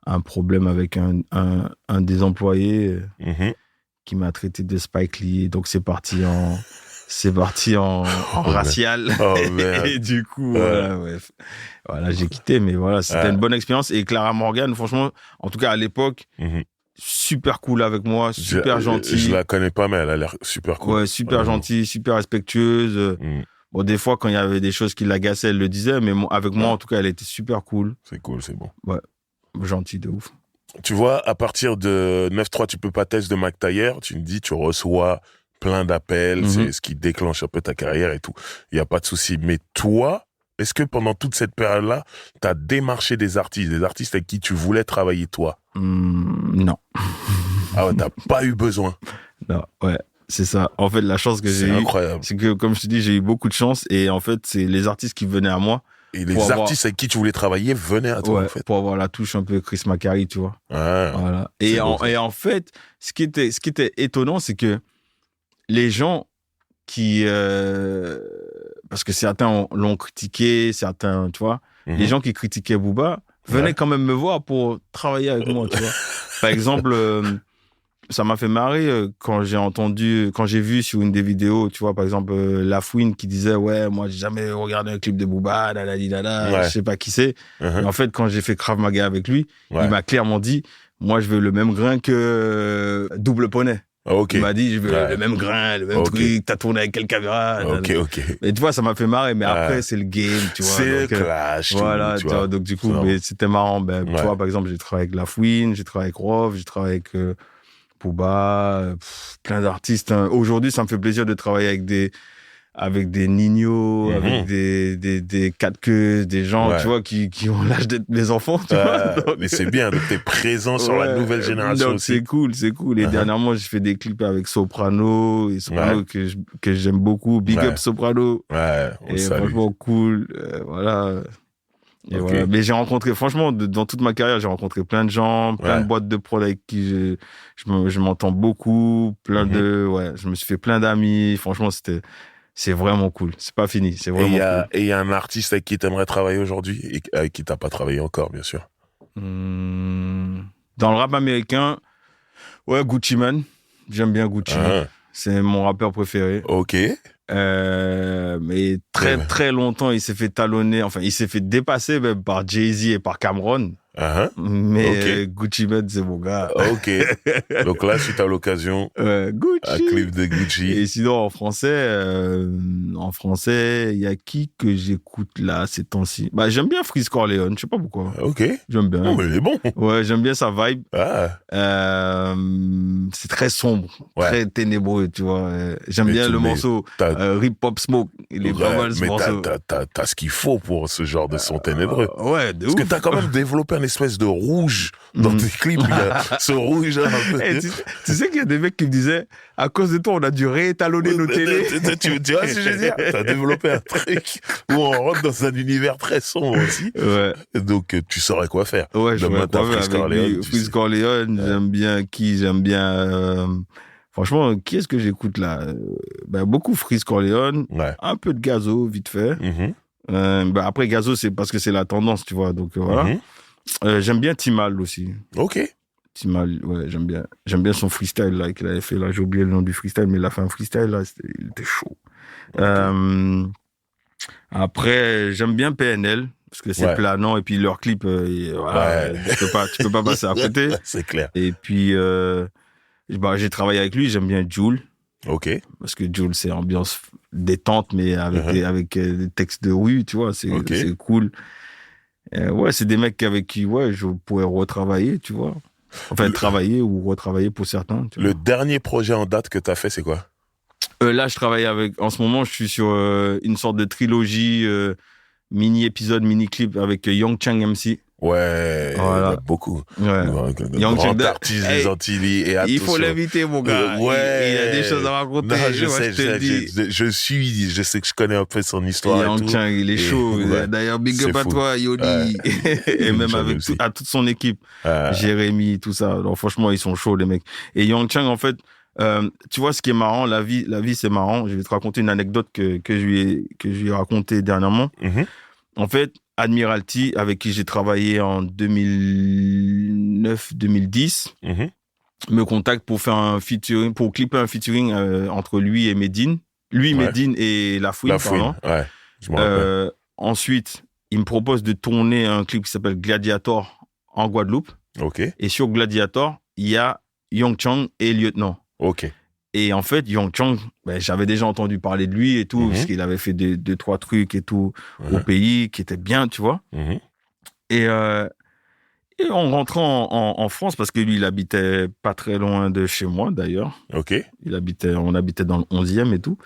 un problème avec un des employés qui m'a traité de Spike Lee. Donc, c'est parti en racial. Et du coup, voilà, j'ai quitté. Mais voilà, c'était une bonne expérience. Et Clara Morgan, franchement, en tout cas à l'époque, super cool avec moi, super gentille. Je la connais pas, mais elle a l'air super cool. Ouais, super gentille, super respectueuse. Bon, des fois, quand il y avait des choses qui l'agaçaient, elle le disait, mais avec moi, en tout cas, elle était super cool. C'est cool, c'est bon. Ouais, gentil de ouf. Tu vois, à partir de 9-3, tu peux pas tester de Mac Tailleur, tu me dis, tu reçois plein d'appels, c'est ce qui déclenche un peu ta carrière et tout. Il n'y a pas de souci. Mais toi, est-ce que pendant toute cette période-là, tu as démarché des artistes avec qui tu voulais travailler, toi? Non. Ah ouais, t'as pas eu besoin? Non, ouais. C'est ça. En fait, la chance que j'ai eue, c'est que, comme je te dis, j'ai eu beaucoup de chance. Et en fait, c'est les artistes qui venaient à moi. Et les artistes avec qui tu voulais travailler venaient à toi, en fait. Pour avoir la touche un peu Chris Macari, tu vois. Ah, voilà. Et en fait, ce qui était étonnant, c'est que les gens qui... parce que certains l'ont critiqué, certains, tu vois, les gens qui critiquaient Booba venaient quand même me voir pour travailler avec moi, tu vois. Par exemple... ça m'a fait marrer quand j'ai vu sur une des vidéos, tu vois, par exemple, Lafouine qui disait, ouais, moi, j'ai jamais regardé un clip de Booba, je sais pas qui c'est. Et en fait, quand j'ai fait Krav Maga avec lui, il m'a clairement dit, moi, je veux le même grain que Double Poney. Il m'a dit, je veux le même grain, le même truc, t'as tourné avec quelle caméra. Et tu vois, ça m'a fait marrer, mais après, c'est le game, tu vois. C'est le clash. Voilà, tu vois, donc du coup, mais c'était marrant. Tu vois, par exemple, j'ai travaillé avec Lafouine, j'ai travaillé avec Rov, j'ai travaillé avec... Booba, plein d'artistes. Hein. Aujourd'hui, ça me fait plaisir de travailler avec des Nino, avec des quatre queues, des gens, tu vois, qui ont l'âge d'être mes enfants, tu vois. Donc, mais c'est bien, donc t'es présent sur la nouvelle génération donc aussi. C'est cool. Et dernièrement, j'ai fait des clips avec Soprano, que j'aime beaucoup. Big up Soprano. Ouais, et franchement, cool. Voilà. Et voilà. Mais j'ai rencontré, franchement, dans toute ma carrière, j'ai rencontré plein de gens, plein de boîtes de prod avec qui je m'entends beaucoup, je me suis fait plein d'amis. Franchement, c'est vraiment cool. C'est pas fini, c'est vraiment cool. Et il y a un artiste avec qui t'aimerais travailler aujourd'hui et avec qui t'as pas travaillé encore, bien sûr. Dans le rap américain, Gucci Mane. J'aime bien Gucci. C'est mon rappeur préféré. Ok. Mais très longtemps, il s'est fait talonner, enfin, il s'est fait dépasser même par Jay-Z et par Cameron. Mais Gucci Mane, c'est mon gars. Ok. Donc là, si t'as l'occasion, Gucci. un clip de Gucci. Et sinon, en français, il y a qui que j'écoute là ces temps-ci? J'aime bien Freeze Corleone, je sais pas pourquoi. Ok. J'aime bien. Oh, mais il est bon. Ouais, j'aime bien sa vibe. C'est très sombre, très ténébreux, tu vois. J'aime bien le morceau Rip Pop Smoke. Il est pas mal ce morceau. T'as ce qu'il faut pour ce genre de son ténébreux. De Parce ouf. que t'as quand même développé une espèce de rouge dans tes clips. Il y a ce rouge là. Tu sais qu'il y a des mecs qui me disaient, à cause de toi, on a dû réétalonner nos télés. Tu vois ce que je veux dire? T'as développé un truc où on rentre dans un univers très sombre aussi. Donc, tu saurais quoi faire. Je vois avec Freeze Corleone, j'aime bien franchement, qui est-ce que j'écoute là? Beaucoup Freeze Corleone, un peu de Gazo, vite fait. Après, Gazo, c'est parce que c'est la tendance, tu vois. Donc, voilà. J'aime bien Timal aussi. Ok. Timal, j'aime bien. J'aime bien son freestyle là, qu'il avait fait là. J'ai oublié le nom du freestyle, mais il a fait un freestyle là, il était chaud. Après, j'aime bien PNL, parce que c'est planant, et puis leur clip, tu peux pas passer à côté. C'est clair. Et puis, j'ai travaillé avec lui, j'aime bien Jul. Ok. Parce que Jul, c'est ambiance détente, mais avec des textes de rue, tu vois, c'est cool. C'est des mecs avec qui, je pourrais retravailler, tu vois. Enfin, travailler ou retravailler pour certains. Tu vois. Le dernier projet en date que t'as fait, c'est quoi? Là, je travaille en ce moment, je suis sur une sorte de trilogie, mini-épisode, mini-clip avec Young Chang MC. Ouais, voilà. beaucoup. Grand artiste des Antilles. Et il faut l'inviter, mon gars. Il a des choses à raconter. Non, je sais que je connais un peu son histoire. Young Chang, il est chaud. D'ailleurs, big up à toi, Yodi. Et même à toute son équipe. Jérémy, tout ça. Alors, franchement, ils sont chauds, les mecs. Et Young Chang, en fait, tu vois, ce qui est marrant, la vie, c'est marrant. Je vais te raconter une anecdote que je lui ai racontée dernièrement. En fait, Admiralty, avec qui j'ai travaillé en 2009-2010, me contacte pour faire un featuring, pour clipper un featuring entre lui et Medine. Lui, Medine et Lafouine, pardon. Je me rappelle. Ensuite, il me propose de tourner un clip qui s'appelle Gladiator en Guadeloupe. Ok. Et sur Gladiator, il y a Young Chang et Lieutenant. Ok. Et en fait, Young Chang, j'avais déjà entendu parler de lui et tout, parce qu'il avait fait 2-3 trucs et tout au pays qui étaient bien, tu vois. Et en rentrant en France, parce que lui, il habitait pas très loin de chez moi, d'ailleurs. Ok. On habitait dans le 11e et tout.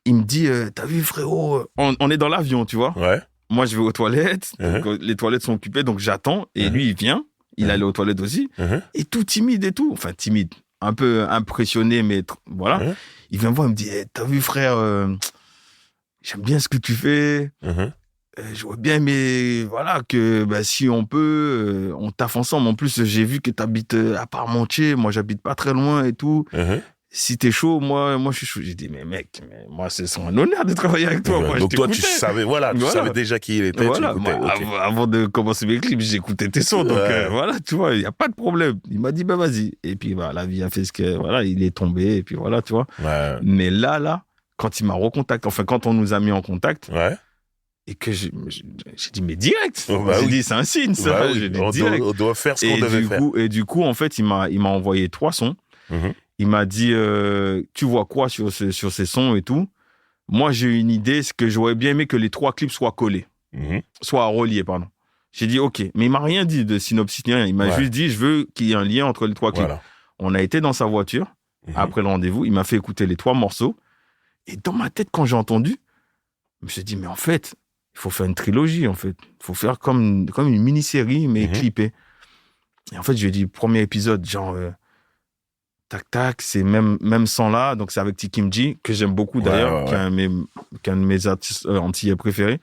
Il me dit, t'as vu, frérot, on est dans l'avion, tu vois. Ouais. Moi, je vais aux toilettes. Donc, les toilettes sont occupées, donc j'attends. Et lui, il vient. Il allait aux toilettes aussi. Et tout timide et tout. Enfin, timide. Un peu impressionné, mais voilà. Il vient me voir, il me dit, t'as vu, frère, j'aime bien ce que tu fais. J'aurais bien aimé, voilà, que si on peut, on taffe ensemble. En plus, j'ai vu que t'habites à Parmentier. Moi, j'habite pas très loin et tout. Si t'es chaud, moi, je suis chaud. J'ai dit, mais mec, moi, c'est un honneur de travailler avec toi. Moi, donc toi, tu savais, tu savais déjà qui il était. Voilà, avant de commencer mes clips, j'écoutais tes sons. Donc voilà, tu vois, il n'y a pas de problème. Il m'a dit, vas-y. Et puis, la vie a fait ce que, voilà, il est tombé. Et puis voilà, tu vois. Mais là, quand il m'a recontacté, enfin, quand on nous a mis en contact, et que j'ai dit, mais direct. J'ai dit, c'est un signe, ça. J'ai dit, direct. On doit faire ce qu'on devait faire. Et du coup, en fait, il m'a envoyé 3 sons. Il m'a dit, tu vois quoi sur ces sons et tout. Moi, j'ai une idée, c'est que j'aurais bien aimé que les 3 clips soient collés. Soient reliés, pardon. J'ai dit, OK. Mais il m'a rien dit de synopsis, rien. Il m'a juste dit, je veux qu'il y ait un lien entre les 3 clips. Voilà. On a été dans sa voiture, après le rendez-vous. Il m'a fait écouter les 3 morceaux. Et dans ma tête, quand j'ai entendu, je me suis dit, mais en fait, il faut faire une trilogie, en fait. Il faut faire comme une mini-série, mais clippée. Et en fait, je lui ai dit, premier épisode, genre... tac, c'est même sans là, donc c'est avec T-Kim-G, que j'aime beaucoup d'ailleurs, qui est un de mes artistes antillais préférés.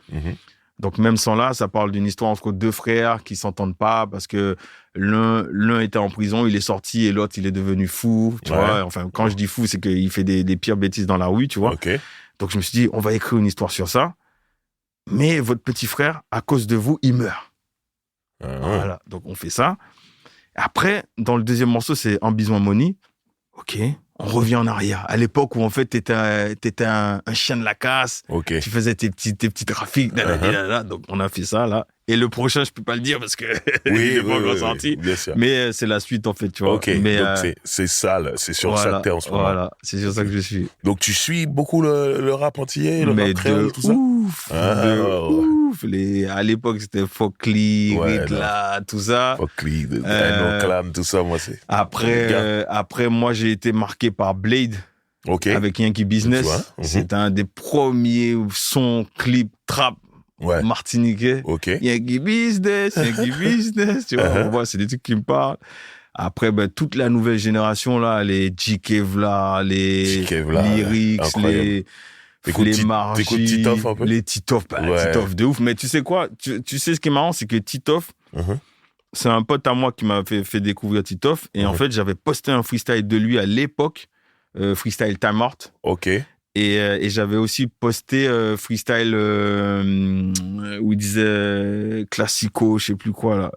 Donc même sans là, ça parle d'une histoire entre 2 frères qui s'entendent pas parce que l'un était en prison, il est sorti et l'autre il est devenu fou, tu vois. Enfin, quand je dis fou, c'est qu'il fait des pires bêtises dans la rue, tu vois. Donc je me suis dit, on va écrire une histoire sur ça, mais votre petit frère, à cause de vous, il meurt. Voilà, donc on fait ça. Après, dans le deuxième morceau, c'est En Besoin Money. OK, on revient en arrière. À l'époque où, en fait, t'étais un chien de la casse. Tu faisais tes petits trafics. Donc, on a fait ça, là. Et le prochain, je peux pas le dire parce que il est pas encore sorti. Bien sûr. Mais c'est la suite, en fait, tu vois. Mais, donc c'est ça, c'est sur ça que t'es en ce moment. Voilà, c'est sur ça que je suis. Donc, tu suis beaucoup le rap antillais, le rap créole, tout ça? Ouf. À l'époque, c'était Fokli, Ridla, tout ça. Fokli, Clan, tout ça, moi, c'est... Après, moi, j'ai été marqué par Blade. Avec Yankee Business. C'est un des premiers sons, clips, trap martiniquais. Yankee Business, tu vois, c'est des trucs qui me parlent. Après, toute la nouvelle génération, là, les J.K. Vla, les Lyrics, les Margie, Titoff un peu? Les Titoff, Titoff de ouf. Mais tu sais quoi? Tu sais ce qui est marrant, c'est que Titoff, c'est un pote à moi qui m'a fait découvrir Titoff. Et en fait, j'avais posté un freestyle de lui à l'époque, freestyle Time Out. Et j'avais aussi posté freestyle où il disait classico, je sais plus quoi là,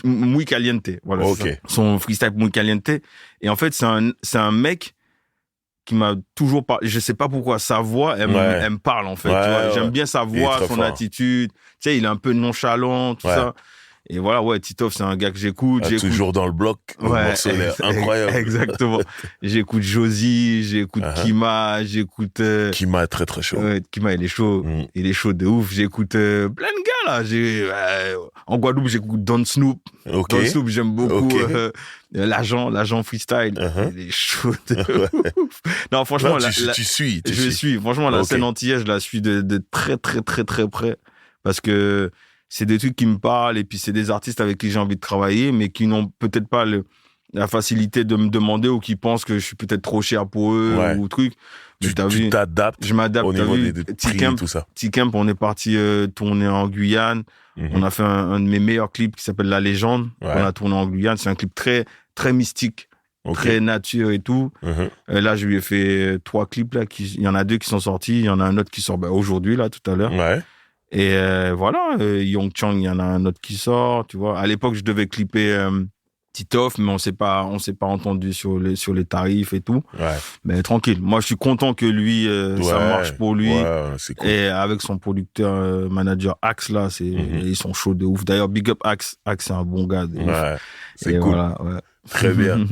Muy Caliente. Voilà, son freestyle Muy Caliente. Et en fait, c'est un mec qui m'a toujours parlé. Je sais pas pourquoi sa voix, elle me parle en fait. Tu vois, j'aime bien sa voix, son attitude. Tu sais, il est un peu nonchalant, tout ça. Et voilà, Titoff, c'est un gars que j'écoute. Toujours dans le bloc. Incroyable. Exactement. J'écoute Josie, j'écoute Kima, j'écoute... Kima est très, très chaud. Kima, il est chaud. Il est chaud de ouf. J'écoute plein de gars, là. En Guadeloupe, j'écoute Don Snoop. Don Snoop, j'aime beaucoup. L'agent freestyle. Il est chaud de ouf. Non, franchement... Tu suis. Je suis. Franchement, la scène antillaise, je la suis de très, très, très, très près. Parce que... c'est des trucs qui me parlent et puis c'est des artistes avec qui j'ai envie de travailler mais qui n'ont peut-être pas la facilité de me demander ou qui pensent que je suis peut-être trop cher pour eux ou truc. Tu t'adaptes. Je m'adapte. Au niveau des prix, tout ça. T-Camp, on est parti tourner en Guyane. On a fait un de mes meilleurs clips qui s'appelle La Légende. On a tourné en Guyane. C'est un clip très, très mystique. Très nature et tout. Là, je lui ai fait 3 clips là. Il y en a 2 qui sont sortis. Il y en a un autre qui sort aujourd'hui là tout à l'heure. Et voilà, Young Chang, il y en a un autre qui sort, tu vois. À l'époque, je devais clipper Titoff, mais on s'est pas entendu sur les tarifs et tout. Mais tranquille. Moi, je suis content que lui, ça marche pour lui. C'est cool. Et avec son producteur, manager Axe, là, ils sont chauds de ouf. D'ailleurs, big up Axe. Axe, c'est un bon gars. C'est cool. Voilà, Très bien.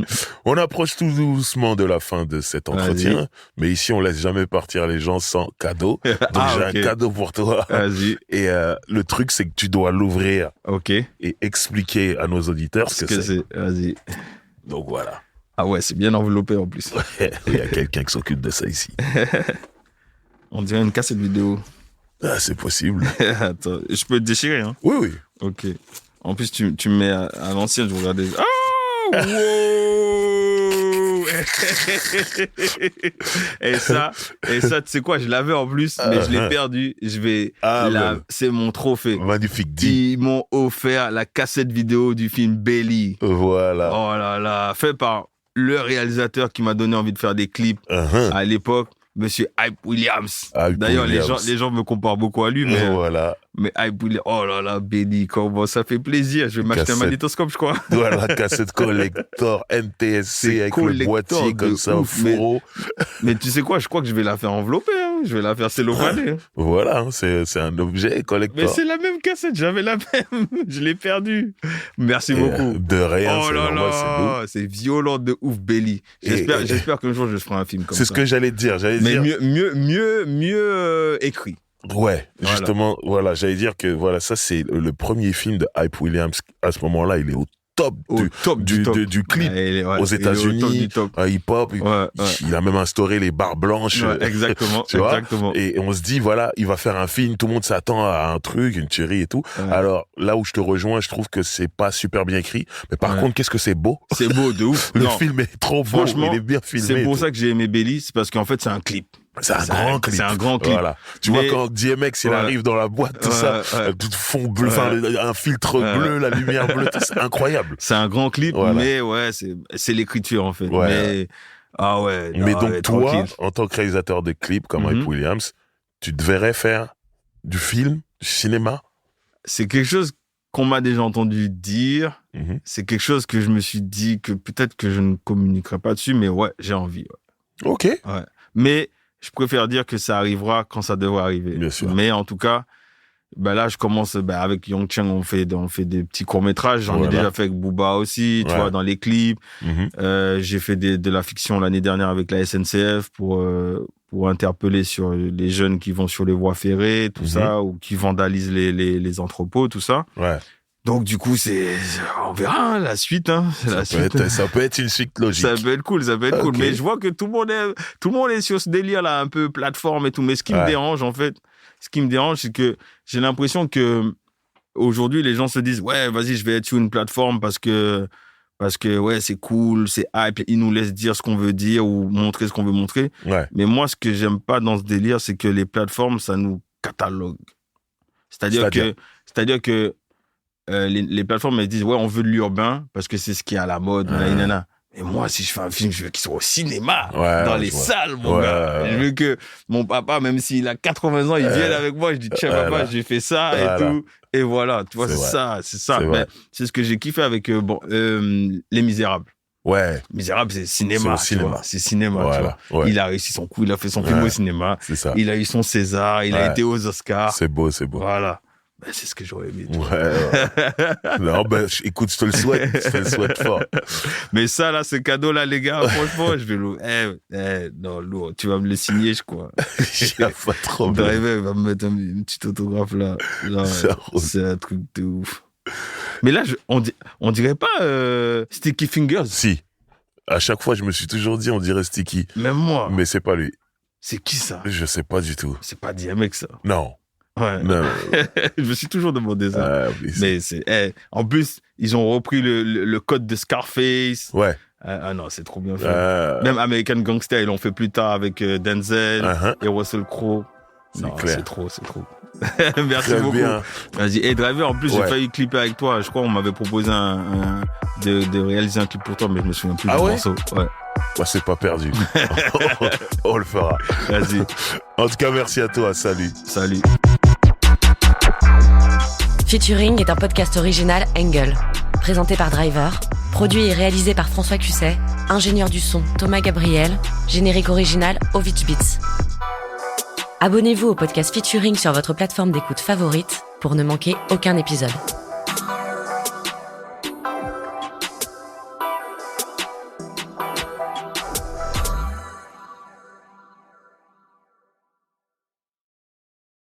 On approche tout doucement de la fin de cet entretien, mais ici, on laisse jamais partir les gens sans cadeau. Donc, j'ai un cadeau pour toi. Vas-y. Et le truc, c'est que tu dois l'ouvrir et expliquer à nos auditeurs ce que c'est. Vas-y. Donc, voilà. Ah ouais, c'est bien enveloppé en plus. Il y a quelqu'un qui s'occupe de ça ici. On dirait une cassette vidéo. Ah, c'est possible. Attends, je peux te déchirer, hein? Oui, oui. Ok. En plus, tu me mets à l'ancienne, je regardais. Oh! Wow! et ça, tu sais quoi, je l'avais en plus, mais je l'ai perdu. C'est mon trophée. Magnifique. Ils m'ont offert la cassette vidéo du film Belly. Voilà. Oh là là, fait par le réalisateur qui m'a donné envie de faire des clips à l'époque. Monsieur Hype Williams. D'ailleurs, les gens me comparent beaucoup à lui, mais voilà. Mais Hype Williams, oh là là, Benny, comment ça fait plaisir. Je vais m'acheter un magnétoscope, je crois. Voilà, cassette collector NTSC avec le boîtier comme ça, au fourreau. Mais tu sais quoi, je crois que je vais la faire envelopper. Hein. Je vais la faire cellophaner. Voilà, hein, c'est un objet collector. Mais c'est la même cassette, j'avais la même. Je l'ai perdue. Merci beaucoup. De rien, oh là là, c'est violent de ouf, Belly. J'espère qu'un jour je ferai un film comme ça. C'est ce que j'allais te dire. Mais mieux écrit. Ouais, voilà. Justement, voilà, j'allais dire que voilà, ça c'est le premier film de Hype Williams. À ce moment-là, il est au top du clip aux États-Unis, hip-hop. Il a même instauré les barres blanches. Ouais, exactement. Tu vois, et on se dit, voilà, il va faire un film, tout le monde s'attend à un truc, une tuerie et tout. Ouais. Alors, là où je te rejoins, je trouve que c'est pas super bien écrit. Mais par contre, qu'est-ce que c'est beau. C'est beau de ouf. Le film est trop beau, il est bien filmé. C'est pour ça que j'ai aimé Belly, c'est parce qu'en fait, c'est un clip. C'est un grand clip. C'est un grand clip. Voilà. Tu vois, quand DMX, il arrive dans la boîte, tout ça, tout fond bleu, un filtre bleu, la lumière bleue, c'est incroyable. C'est un grand clip, mais c'est l'écriture, en fait. Ouais. Mais, donc, toi, en tant que réalisateur de clips comme Hype Williams, tu devrais faire du film, du cinéma? C'est quelque chose qu'on m'a déjà entendu dire. C'est quelque chose que je me suis dit que peut-être que je ne communiquerai pas dessus, mais j'ai envie. Ok. Ouais. Mais je préfère dire que ça arrivera quand ça devrait arriver. Bien sûr. Mais en tout cas, là, je commence avec Young Chang, on fait des petits courts-métrages. J'en ai déjà fait avec Booba aussi, tu vois, dans les clips. J'ai fait de la fiction l'année dernière avec la SNCF pour interpeller sur les jeunes qui vont sur les voies ferrées, tout ça, ou qui vandalisent les entrepôts, tout ça. Ouais. Donc, du coup, on verra la suite. Hein. Ça peut être une suite logique. Ça peut être cool. Mais je vois que tout le monde est sur ce délire-là, un peu plateforme et tout. Mais ce qui me dérange, en fait, c'est que j'ai l'impression que aujourd'hui, les gens se disent, ouais, vas-y, je vais être sur une plateforme parce que c'est cool, c'est hype, ils nous laissent dire ce qu'on veut dire ou montrer ce qu'on veut montrer. Ouais. Mais moi, ce que j'aime pas dans ce délire, c'est que les plateformes, ça nous catalogue. C'est-à-dire que les plateformes, elles disent, ouais, on veut de l'urbain parce que c'est ce qui est à la mode, nanana. Et moi, si je fais un film, je veux qu'il soit au cinéma, dans les salles, mon gars. Je veux que mon papa, même s'il a 80 ans, il vienne avec moi. Je dis, tiens, papa, j'ai fait ça et tout. Et voilà, tu vois, c'est ça. Mais c'est ce que j'ai kiffé avec Les Misérables. Ouais. Misérables, c'est cinéma. C'est cinéma, tu vois. Ouais. Il a réussi son coup, il a fait son film au cinéma. C'est ça. Il a eu son César, il a été aux Oscars. C'est beau. Voilà. C'est ce que j'aurais aimé. Non, écoute, je te le souhaite fort. Mais ça, là, ce cadeau-là, les gars, franchement, je vais le... non, lourd, tu vas me le signer, je crois. Il n'y a pas de problème. Driver, il va me mettre un petit autographe, là. C'est un truc de ouf. Mais là, on dirait pas Sticky Fingers. Si. À chaque fois, je me suis toujours dit, on dirait Sticky. Même moi. Mais c'est pas lui. C'est qui, ça? Je sais pas du tout. C'est pas DMX, ça. Non. Ouais. Non. Je me suis toujours demandé ça. Mais en plus, ils ont repris le code de Scarface. Ouais. Non, c'est trop bien fait. Même American Gangster, ils l'ont fait plus tard avec Denzel et Russell Crowe. C'est trop. Merci très beaucoup. Bien. Vas-y. Et Driver, en plus, j'ai failli clipper avec toi. Je crois qu'on m'avait proposé de réaliser un clip pour toi, mais je me souviens plus du morceau. Ouais. C'est pas perdu. On le fera. Vas-y. En tout cas, merci à toi. Salut. Featuring est un podcast original Angle, présenté par Driver, produit et réalisé par François Cusset, ingénieur du son Thomas Gabriel, générique original Ovich Beats. Abonnez-vous au podcast Featuring sur votre plateforme d'écoute favorite pour ne manquer aucun épisode.